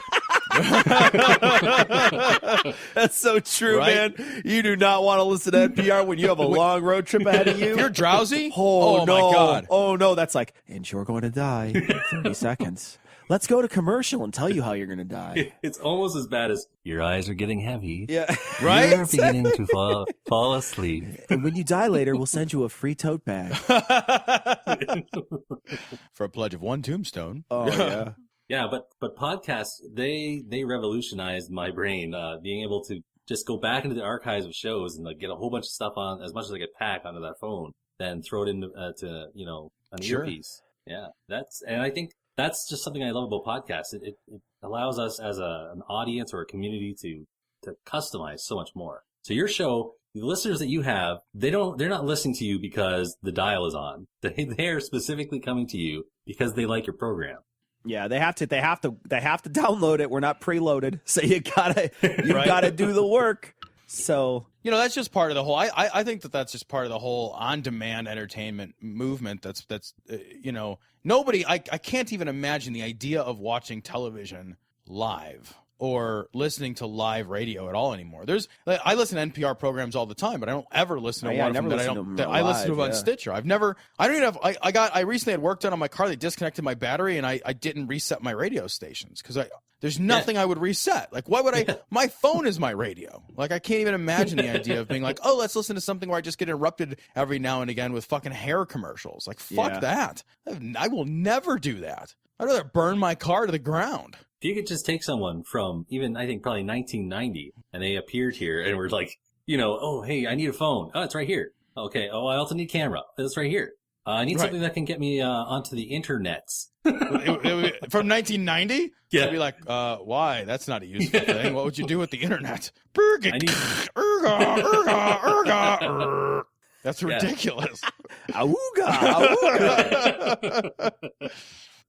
That's so true, man. You do not want to listen to NPR when you have a long road trip ahead of you. If you're drowsy? Oh, no. My God. Oh, no. That's like, and you're going to die in 30 seconds. Let's go to commercial and tell you how you're going to die. It's almost as bad as your eyes are getting heavy. Yeah. Right? You're beginning to fall asleep. And when you die later, we'll send you a free tote bag. For a pledge of 1 tombstone. Oh, yeah. Yeah, but podcasts, they revolutionized my brain, being able to just go back into the archives of shows and like get a whole bunch of stuff on, as much as I could pack onto that phone, then throw it into to an earpiece. Yeah, and I think that's just something I love about podcasts. It allows us as an audience or a community to customize so much more. So your show, the listeners that you have, they're not listening to you because the dial is on. They're specifically coming to you because they like your program. Yeah, they have to download it. We're not preloaded, so you gotta do the work. So that's just part of the whole. I think that's just part of the whole on-demand entertainment movement. That's nobody. I can't even imagine the idea of watching television live or listening to live radio at all anymore. I listen to NPR programs all the time, but I don't ever listen to one of them I listen to on Stitcher. I recently had work done on my car. They disconnected my battery, and I didn't reset my radio stations because there's nothing I would reset. Like, why would I? My phone is my radio. Like, I can't even imagine the idea of being like, oh, let's listen to something where I just get interrupted every now and again with fucking hair commercials. Like, fuck that. I will never do that. I'd rather burn my car to the ground. If you could just take someone from even, I think, probably 1990, and they appeared here and were like, oh, hey, I need a phone. Oh, it's right here. Okay. Oh, I also need camera. It's right here. I need something that can get me onto the internets. From 1990? Yeah. I'd be like, why? That's not a useful thing. What would you do with the internet? That's ridiculous. Auga.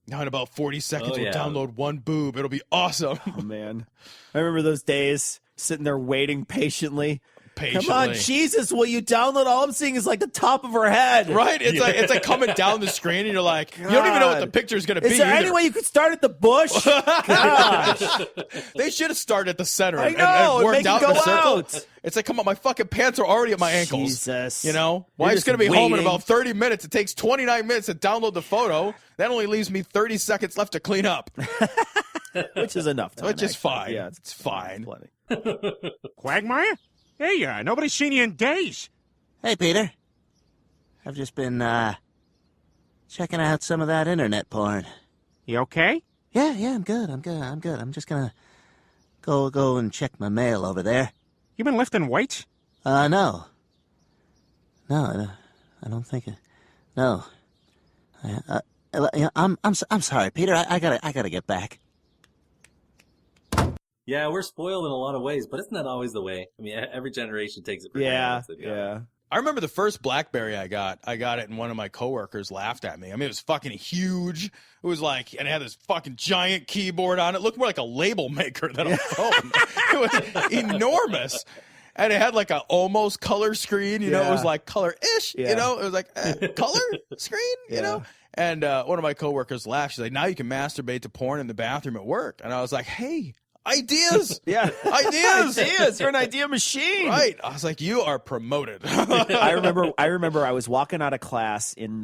Now in about 40 seconds, we'll download one boob. It'll be awesome. Oh, man. I remember those days sitting there waiting patiently. Come on, Jesus, will you download? All I'm seeing is like the top of her head. Right? It's like coming down the screen and you're like, you don't even know what the picture is going to be. Is there any way you could start at the bush? Gosh. They should have started at the center I know, and worked out in a circle. Out. It's like, come on, my fucking pants are already at my ankles. Jesus. Wife's going to be home in about 30 minutes. It takes 29 minutes to download the photo. That only leaves me 30 seconds left to clean up. Which is enough time. Which is fine. Yeah, it's fine. Quagmire? Hey, nobody's seen you in days. Hey, Peter. I've just been, checking out some of that internet porn. You okay? Yeah, I'm good. I'm just gonna go and check my mail over there. You been lifting weights? No. No, I don't think. No. I'm sorry, Peter. I gotta get back. Yeah, we're spoiled in a lot of ways, but isn't that always the way? I mean, every generation takes it for granted. Yeah. I remember the first BlackBerry I got it, and one of my coworkers laughed at me. I mean, it was fucking huge. It was like, and it had this fucking giant keyboard on it. It looked more like a label maker than a phone. It was enormous. And it had like a almost color screen, it was like color-ish, it was like color screen, you know? And one of my coworkers laughed. She's like, now you can masturbate to porn in the bathroom at work. And I was like, hey, ideas. Ideas. You're an idea machine. Right. I was like, you are promoted. I remember I was walking out of class in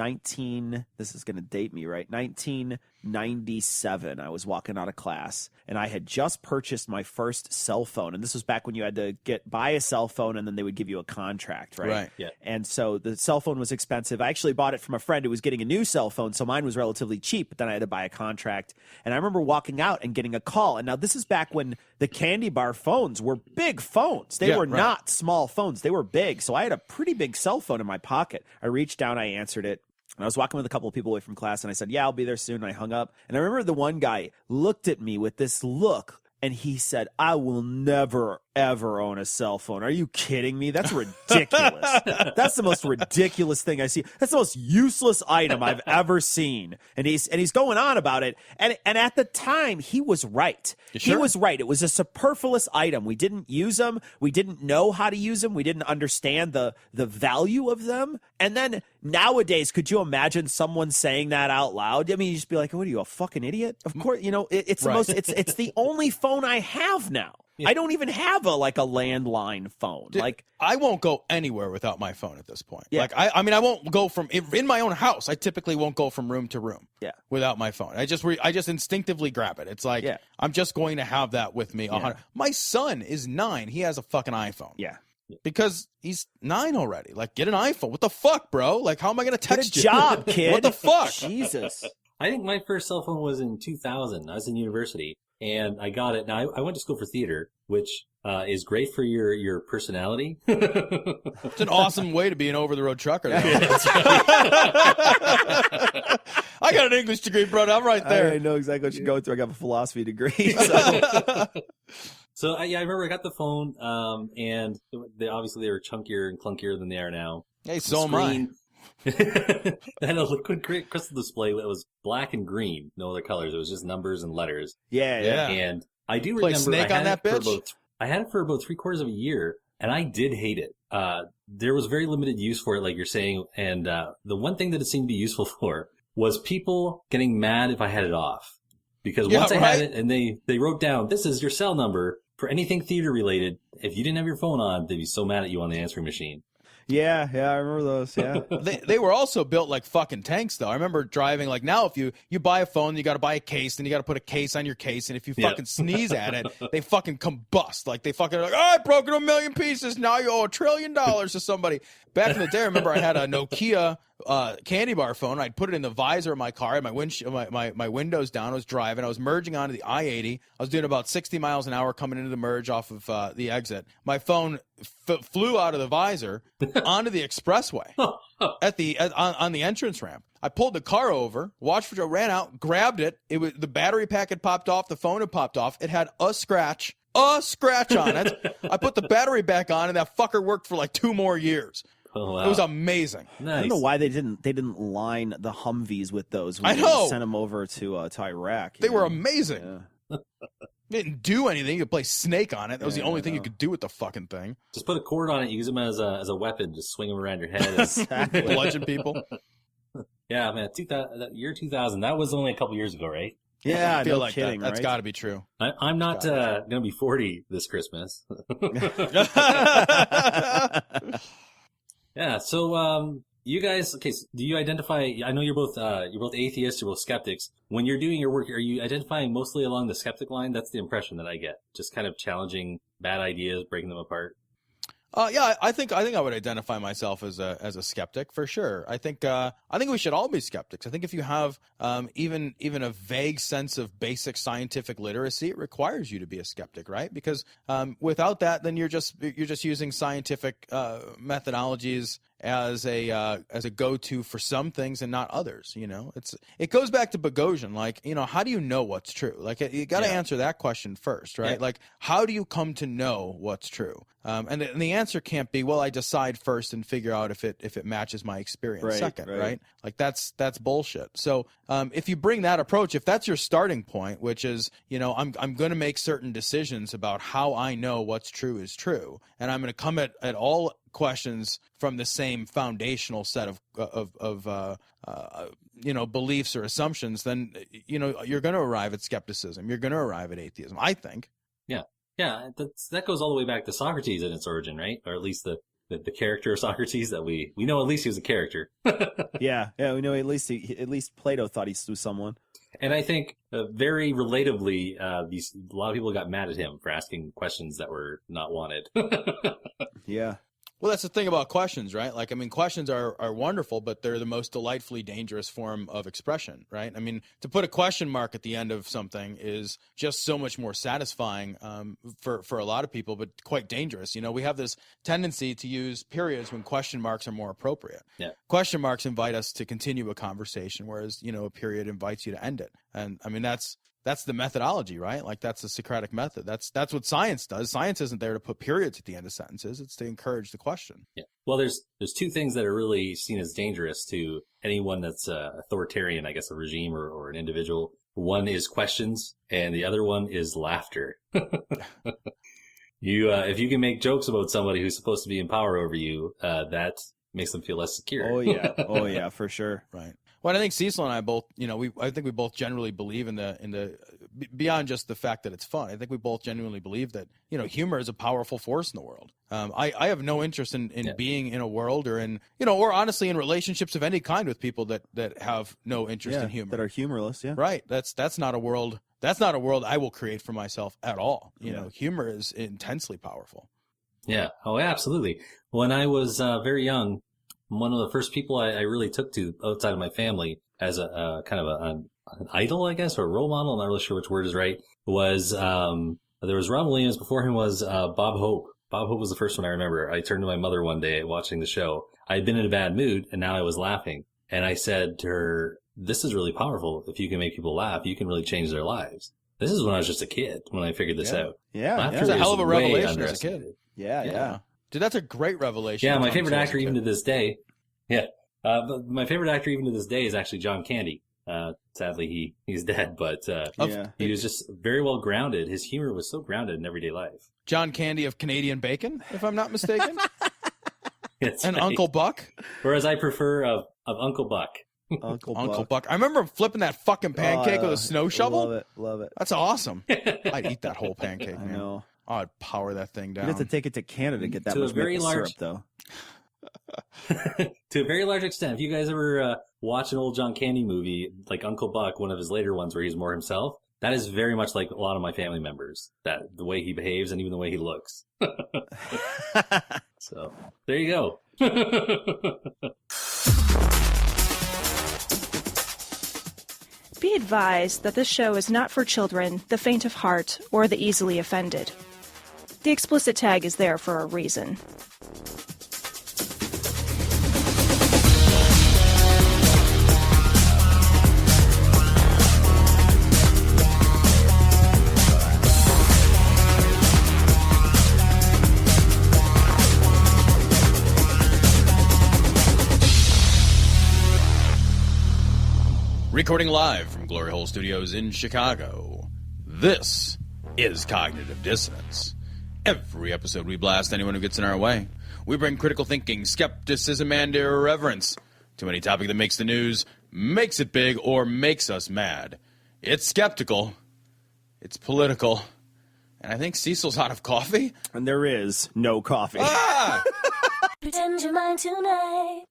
this is going to date me, right? 1997. I was walking out of class and I had just purchased my first cell phone. And this was back when you had to buy a cell phone and then they would give you a contract, right? Right. Yeah. And so the cell phone was expensive. I actually bought it from a friend who was getting a new cell phone. So mine was relatively cheap, but then I had to buy a contract. And I remember walking out and getting a call. And now this is back when the candy bar phones were big phones. They were not small phones. They were big. So I had a pretty big cell phone in my pocket. I reached down, I answered it. And I was walking with a couple of people away from class, and I said, yeah, I'll be there soon. And I hung up. And I remember the one guy looked at me with this look, and he said, I will never, ever own a cell phone. Are you kidding me? That's ridiculous. That's the most ridiculous thing I see. That's the most useless item I've ever seen. And he's going on about it. And at the time, he was right. Sure? He was right. It was a superfluous item. We didn't use them. We didn't know how to use them. We didn't understand the value of them. And then nowadays, could you imagine someone saying that out loud? I mean, you just be like, what are you, a fucking idiot? Of course, it's the most, it's the only phone I have now. Yeah. I don't even have a landline phone. Dude, I won't go anywhere without my phone at this point. Yeah. I mean, I won't go in my own house. I typically won't go from room to room. Yeah. Without my phone. I just instinctively grab it. It's like I'm just going to have that with me. Yeah. My son is 9. He has a fucking iPhone. Yeah. Because he's 9 already. Like, get an iPhone. What the fuck, bro? Like, how am I going to text you? Get a job, kid. What the fuck? Jesus. I think my first cell phone was in 2000. I was in university, and I got it. Now, I went to school for theater, which is great for your personality. It's an awesome way to be an over-the-road trucker. I got an English degree, brother. I'm right there. I know exactly what you're going through. I got a philosophy degree. So. So, I remember I got the phone, and obviously they were chunkier and clunkier than they are now. Hey, so am I. It had a liquid crystal display that was black and green, no other colors. It was just numbers and letters. Yeah. And I do Play remember Snake on that bitch? I had it for about 3/4 of a year, and I did hate it. There was very limited use for it, like you're saying, and the one thing that it seemed to be useful for was people getting mad if I had it off. Because once I had it and they wrote down, this is your cell number for anything theater related. If you didn't have your phone on, they'd be so mad at you on the answering machine. Yeah, I remember those. Yeah, they were also built like fucking tanks, though. I remember driving like now, if you buy a phone, you got to buy a case, and you got to put a case on your case, and if you fucking sneeze at it, they fucking combust. Like they fucking like, I broke it 1 million pieces. Now you owe $1 trillion to somebody. Back in the day, I remember I had a Nokia candy bar phone. I'd put it in the visor of my car. I had my windows down. I was driving. I was merging onto the I-80. I was doing about 60 miles an hour coming into the merge off of the exit. My phone flew out of the visor onto the expressway on the entrance ramp. I pulled the car over, watched for Joe, ran out, grabbed it. It was the battery pack had popped off. The phone had popped off. It had a scratch on it. I put the battery back on, and that fucker worked for like 2 more years. Oh, wow. It was amazing. Nice. I don't know why they didn't line the Humvees with those when I know. they sent them over to Iraq. They were amazing. Yeah. They didn't do anything. You could play Snake on it. That was the only thing you could do with the fucking thing. Just put a cord on it. Use them as a weapon. Just swing them around your head. Exactly. Bludgeon people. Yeah, man. Year 2000. That was only a couple years ago, right? Yeah, I feel no like kidding, that's right? got to be true. I'm not going to be 40 this Christmas. Yeah. So, you guys, okay, so do you identify, I know you're both atheists, you're both skeptics. When you're doing your work, are you identifying mostly along the skeptic line? That's the impression that I get. Just kind of challenging bad ideas, breaking them apart. Yeah, I think I would identify myself as a skeptic for sure. I think we should all be skeptics. I think if you have even a vague sense of basic scientific literacy, it requires you to be a skeptic, right? Because without that, then you're just using scientific methodologies as a go-to for some things and not others. You know, it goes back to Boghossian. Like, you know, how do you know what's true? Like, you got to answer that question first, right? Yeah. Like, how do you come to know what's true? And the answer can't be, well, I decide first and figure out if it matches my experience second, right? Like that's bullshit. So if you bring that approach, if that's your starting point, which is, you know, I'm going to make certain decisions about how I know what's true is true, and I'm going to come at all questions from the same foundational set of you know, beliefs or assumptions, then, you know, you're going to arrive at skepticism. You're going to arrive at atheism, I think. Yeah. Yeah, that goes all the way back to Socrates in its origin, right? Or at least the character of Socrates that we know at least he was a character. yeah, we know at least Plato thought he was someone. And I think very relatively, a lot of people got mad at him for asking questions that were not wanted. Yeah. Well, that's the thing about questions, right? Like, I mean, questions are wonderful, but they're the most delightfully dangerous form of expression, right? I mean, to put a question mark at the end of something is just so much more satisfying for a lot of people, but quite dangerous. You know, we have this tendency to use periods when question marks are more appropriate. Yeah. Question marks invite us to continue a conversation, whereas, you know, a period invites you to end it. And I mean, that's the methodology, right? Like, that's the Socratic method. That's what science does. Science isn't there to put periods at the end of sentences. It's to encourage the question. Yeah. Well, there's 2 things that are really seen as dangerous to anyone that's authoritarian, I guess, a regime or an individual. One is questions, and the other one is laughter. If you can make jokes about somebody who's supposed to be in power over you, that makes them feel less secure. Oh yeah, oh yeah, for sure. Right. Well, I think Cecil and I both, you know, I think we both generally believe in the beyond just the fact that it's fun. I think we both genuinely believe that, you know, humor is a powerful force in the world. I have no interest in being in a world or in, you know, or honestly in relationships of any kind with people that have no interest in humor, that are humorless. Yeah. Right. That's not a world. That's not a world I will create for myself at all. You know, humor is intensely powerful. Yeah. Oh, absolutely. When I was very young, one of the first people I really took to outside of my family as a kind of an idol, I guess, or a role model, I'm not really sure which word is right, was there was Robin Williams. Before him was Bob Hope. Bob Hope was the first one I remember. I turned to my mother one day watching the show. I had been in a bad mood, and now I was laughing. And I said to her, this is really powerful. If you can make people laugh, you can really change their lives. This is when I was just a kid, when I figued this out. Yeah. It was a hell of a revelation as a kid. Yeah. Dude, that's a great revelation. Yeah, my favorite actor even to this day. Yeah. But my favorite actor even to this day is actually John Candy. Sadly, he's dead, but he was just very well grounded. His humor was so grounded in everyday life. John Candy of Canadian Bacon, if I'm not mistaken. That's and right. Uncle Buck. Whereas I prefer of Uncle Buck. Uncle Buck. I remember flipping that fucking pancake with a snow shovel. Love it. That's awesome. I'd eat that whole pancake, man. I know. I'd power that thing down. You'd have to take it to Canada to get that much maple syrup, though. To a very large extent. If you guys ever watch an old John Candy movie, like Uncle Buck, one of his later ones where he's more himself, that is very much like a lot of my family members. That the way he behaves and even the way he looks. So there you go. Be advised that this show is not for children, the faint of heart, or the easily offended. The explicit tag is there for a reason. Recording live from Glory Hole Studios in Chicago, this is Cognitive Dissonance. Every episode we blast anyone who gets in our way. We bring critical thinking, skepticism, and irreverence to any topic that makes the news, makes it big, or makes us mad. It's skeptical, it's political, and I think Cecil's out of coffee. And there is no coffee. Ah! Pretend you're mine tonight.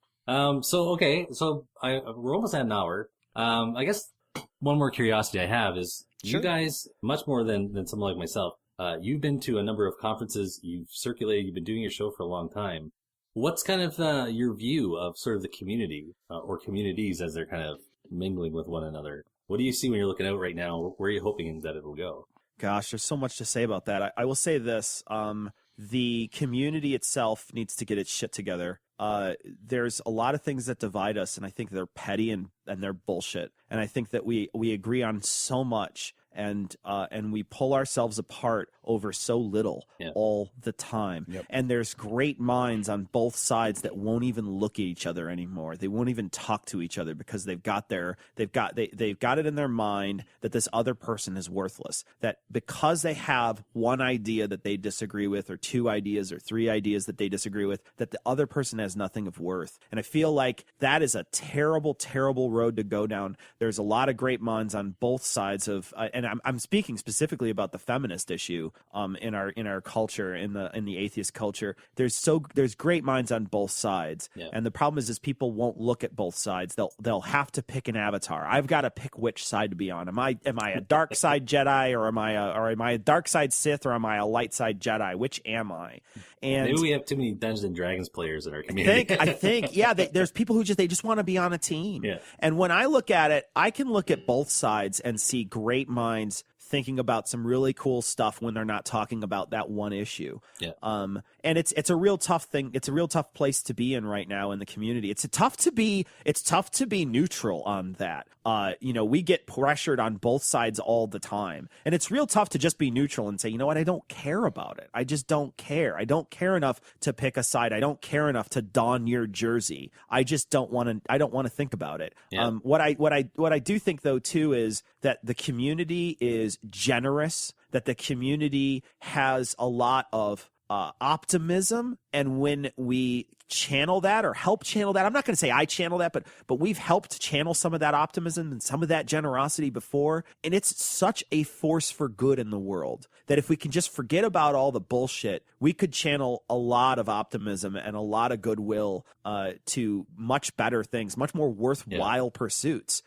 So we're almost at an hour. I guess one more curiosity I have is you guys, much more than someone like myself, you've been to a number of conferences, you've circulated, you've been doing your show for a long time. What's kind of your view of sort of the community or communities as they're kind of mingling with one another? What do you see when you're looking out right now? Where are you hoping that it'll go? Gosh, there's so much to say about that. I will say this. The community itself needs to get its shit together. There's a lot of things that divide us, and I think they're petty and they're bullshit. And I think that we agree on so much, and we pull ourselves apart over so little all the time. Yep. And there's great minds on both sides that won't even look at each other anymore. They won't even talk to each other because they've got it in their mind that this other person is worthless. That because they have one idea that they disagree with, or two ideas or three ideas that they disagree with, that the other person has nothing of worth. And I feel like that is a terrible, terrible road to go down. There's a lot of great minds on both sides of, and I'm speaking specifically about the feminist issue in our culture, in the atheist culture. There's great minds on both sides, and the problem is people won't look at both sides. They'll have to pick an avatar. I've got to pick which side to be on. Am I a dark side Jedi, or am I a dark side Sith, or am I a light side Jedi? Which am I? And maybe we have too many Dungeons and Dragons players in our community. I think, there's people who just want to be on a team. Yeah. And when I look at it, I can look at both sides and see great minds thinking about some really cool stuff when they're not talking about that one issue. Yeah. And it's a real tough thing. It's a real tough place to be in right now in the community. It's tough to be neutral on that. We get pressured on both sides all the time. And it's real tough to just be neutral and say, you know what, I don't care about it. I just don't care. I don't care enough to pick a side. I don't care enough to don your jersey. I just don't want to think about it. Yeah. What I do think though too is that the community is generous, that the community has a lot of optimism, and when we channel that or help channel that, I'm not going to say I channel that, but we've helped channel some of that optimism and some of that generosity before, and it's such a force for good in the world that if we can just forget about all the bullshit, we could channel a lot of optimism and a lot of goodwill to much better things, much more worthwhile pursuits.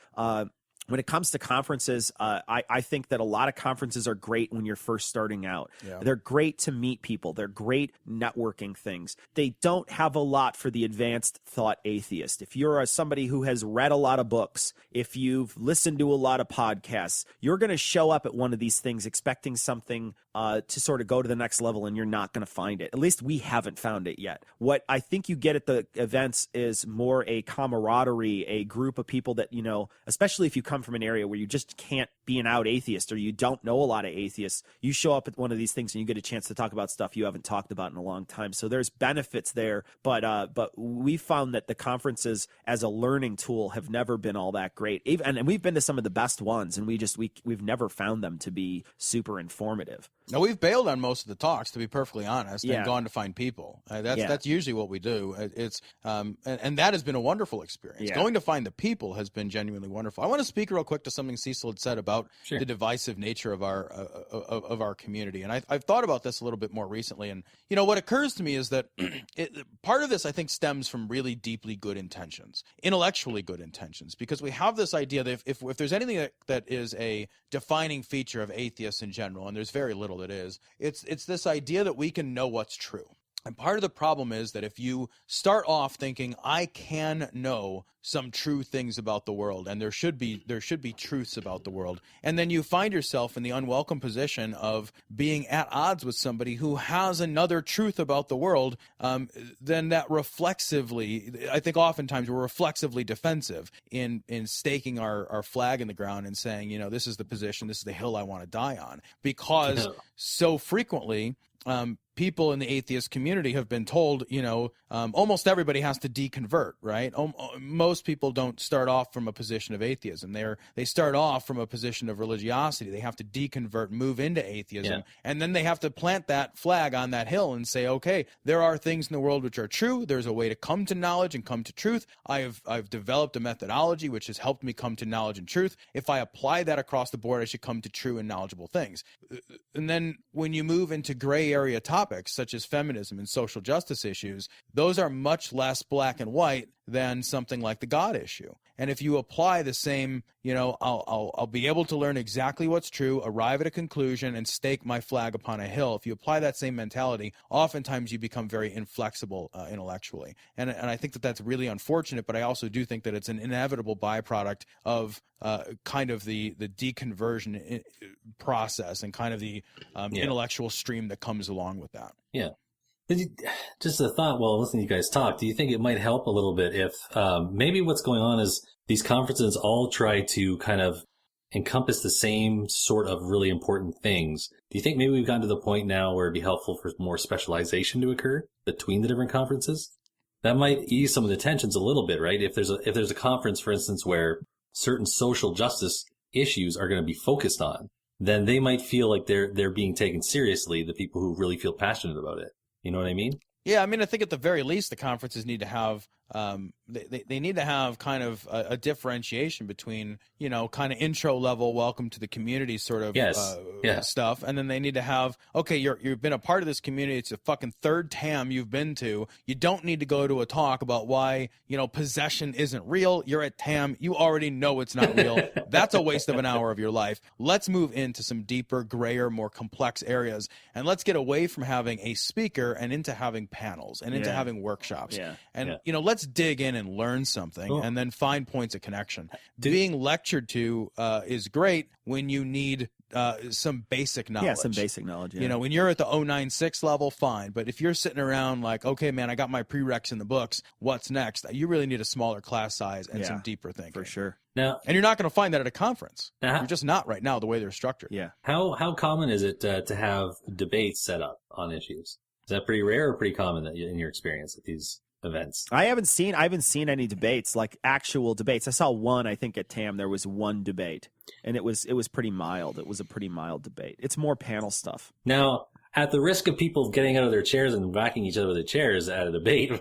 When it comes to conferences, I think that a lot of conferences are great when you're first starting out. Yeah. They're great to meet people. They're great networking things. They don't have a lot for the advanced thought atheist. If you're somebody who has read a lot of books, if you've listened to a lot of podcasts, you're going to show up at one of these things expecting something to sort of go to the next level, and you're not going to find it. At least we haven't found it yet. What I think you get at the events is more a camaraderie, a group of people that, especially if you come come from an area where you just can't be an out atheist, or you don't know a lot of atheists, you show up at one of these things and you get a chance to talk about stuff you haven't talked about in a long time. So there's benefits there, but we found that the conferences as a learning tool have never been all that great. And we've been to some of the best ones, and we've never found them to be super informative. No, we've bailed on most of the talks, to be perfectly honest, and gone to find people. That's usually what we do. And that has been a wonderful experience. Yeah. Going to find the people has been genuinely wonderful. I want to speak real quick to something Cecil had said about the divisive nature of our community, and I've thought about this a little bit more recently. And what occurs to me is that part of this, I think, stems from really deeply good intentions, intellectually good intentions, because we have this idea that if there's anything that is a defining feature of atheists in general, and there's very little that is, it's this idea that we can know what's true. And part of the problem is that if you start off thinking, I can know some true things about the world, and there should be truths about the world, and then you find yourself in the unwelcome position of being at odds with somebody who has another truth about the world, then that reflexively, I think oftentimes we're reflexively defensive in staking our flag in the ground and saying, this is the position, this is the hill I want to die on, because so frequently people in the atheist community have been told, almost everybody has to deconvert, right? Most people don't start off from a position of atheism. They start off from a position of religiosity. They have to deconvert, move into atheism, and then they have to plant that flag on that hill and say, okay, there are things in the world which are true. There's a way to come to knowledge and come to truth. I've developed a methodology which has helped me come to knowledge and truth. If I apply that across the board, I should come to true and knowledgeable things. And then when you move into gray area topics such as feminism and social justice issues, those are much less black and white than something like the God issue. And if you apply the same, I'll be able to learn exactly what's true, arrive at a conclusion, and stake my flag upon a hill. If you apply that same mentality, oftentimes you become very inflexible intellectually. And I think that that's really unfortunate, but I also do think that it's an inevitable byproduct of kind of the deconversion process and kind of the intellectual stream that comes along with that. Yeah. Just a thought while listening to you guys talk, do you think it might help a little bit if maybe what's going on is these conferences all try to kind of encompass the same sort of really important things? Do you think maybe we've gotten to the point now where it'd be helpful for more specialization to occur between the different conferences? That might ease some of the tensions a little bit, right? If there's a conference, for instance, where certain social justice issues are going to be focused on, then they might feel like they're being taken seriously, the people who really feel passionate about it. You know what I mean? Yeah, I mean, I think at the very least, the conferences need to have they need to have kind of a differentiation between, kind of intro level, welcome to the community sort of stuff. And then they need to have, okay, you've been a part of this community. It's a fucking third TAM you've been to. You don't need to go to a talk about why, possession isn't real. You're at TAM. You already know it's not real. That's a waste of an hour of your life. Let's move into some deeper, grayer, more complex areas. And let's get away from having a speaker and into having panels and into having workshops. And, let's dig in and learn something and then find points of connection. Being lectured to is great when you need some basic knowledge. Yeah, some basic knowledge. Yeah. When you're at the 096 level, fine. But if you're sitting around like, okay, man, I got my prereqs in the books, what's next? You really need a smaller class size and some deeper thinking. For sure. Now, and you're not going to find that at a conference. You're just not right now the way they're structured. Yeah. How common is it to have debates set up on issues? Is that pretty rare or pretty common in your experience at these events? I haven't seen any debates, like actual debates. I saw one, I think at TAM there was one debate, and it was pretty mild. It was a pretty mild debate. It's more panel stuff. Now, at the risk of people getting out of their chairs and whacking each other with their chairs at a debate,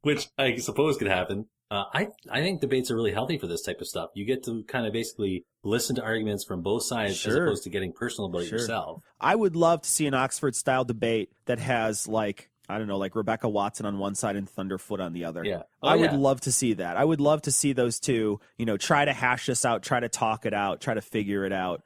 which I suppose could happen, I think debates are really healthy for this type of stuff. You get to kind of basically listen to arguments from both sides as opposed to getting personal about it yourself. I would love to see an Oxford-style debate that has, like, I don't know, like Rebecca Watson on one side and Thunderfoot on the other. Yeah. I would love to see that. I would love to see those two, try to hash this out, try to talk it out, try to figure it out.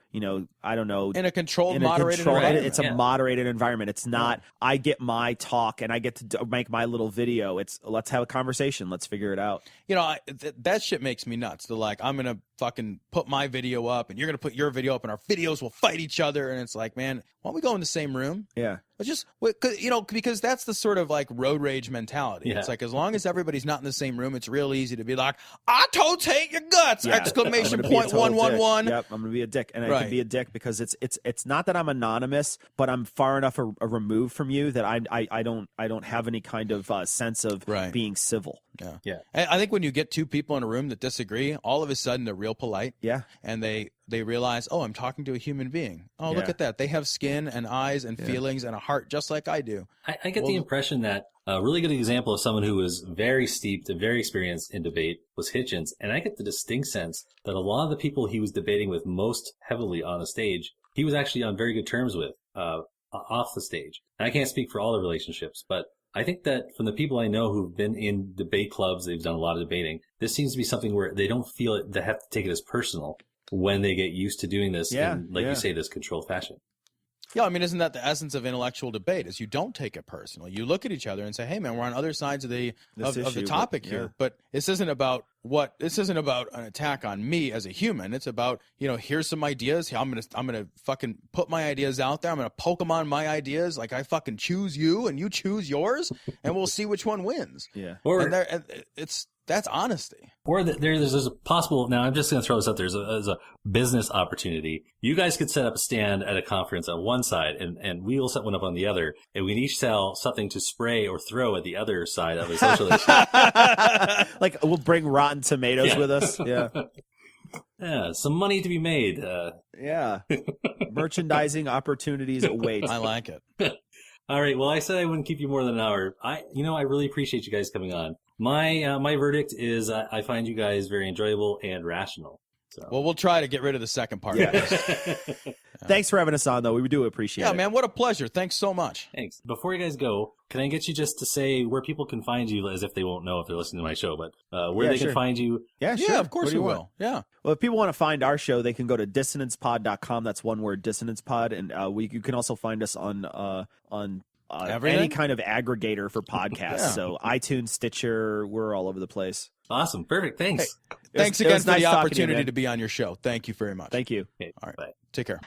I don't know. In a controlled, moderated environment. It's a moderated environment. It's not, I get my talk and I get to make my little video. It's, let's have a conversation. Let's figure it out. That shit makes me nuts. They're like, I'm going to fucking put my video up and you're going to put your video up and our videos will fight each other. And it's like, man, why don't we go in the same room? Yeah. Let's just, because that's the sort of like road rage mentality. Yeah. It's like, as long as everybody's not in the the same room, it's real easy to be like, I totes hate your guts! Yeah, Exclamation I'm gonna be a point total 111. dick. Yep, I'm gonna be a dick, and I Right. can be a dick because it's not that I'm anonymous, but I'm far enough removed from you that I don't have any kind of sense of being civil. Yeah. And I think when you get two people in a room that disagree, all of a sudden they're real polite. Yeah. And they realize, oh, I'm talking to a human being. Oh, look at that. They have skin and eyes and feelings and a heart just like I do. I get the impression that a really good example of someone who was very steeped and very experienced in debate was Hitchens. And I get the distinct sense that a lot of the people he was debating with most heavily on the stage, he was actually on very good terms with off the stage. And I can't speak for all the relationships, but I think that from the people I know who've been in debate clubs, they've done a lot of debating, this seems to be something where they don't feel it, they have to take it as personal when they get used to doing this in, like you say, this controlled fashion. Yeah, I mean, isn't that the essence of intellectual debate? Is you don't take it personally. You look at each other and say, "Hey, man, we're on other sides of the topic here." But this isn't about an attack on me as a human. It's about, here's some ideas. I'm gonna fucking put my ideas out there. I'm gonna poke them on my ideas. Like I fucking choose you and you choose yours, and we'll see which one wins. Yeah, that's honesty. Or there's a possible, now I'm just going to throw this out there as a business opportunity. You guys could set up a stand at a conference on one side and we will set one up on the other, and we can each sell something to spray or throw at the other side of a social issue. Like we'll bring rotten tomatoes with us. Yeah. Yeah, some money to be made. Yeah. Merchandising opportunities await. I like it. All right. Well, I said I wouldn't keep you more than an hour. I really appreciate you guys coming on. My verdict is I find you guys very enjoyable and rational. So. Well, we'll try to get rid of the second part. Yeah. Thanks for having us on, though. We do appreciate it. Yeah, man. What a pleasure. Thanks so much. Thanks. Before you guys go, can I get you just to say where people can find you, as if they won't know if they're listening to my show, but where they can find you? Yeah, sure. Yeah, of course we will. Yeah. Well, if people want to find our show, they can go to dissonancepod.com. That's one word, dissonancepod. And you can also find us on any kind of aggregator for podcasts. Yeah. So iTunes, Stitcher, we're all over the place. Awesome. Perfect. Thanks. Hey, thanks again for the opportunity to be on your show. Thank you very much. Thank you. Okay, all right. Bye. Take care.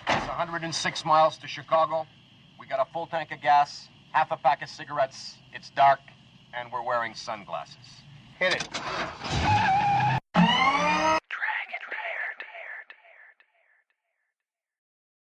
It's 106 miles to Chicago. We got a full tank of gas, half a pack of cigarettes. It's dark, and we're wearing sunglasses. Hit it.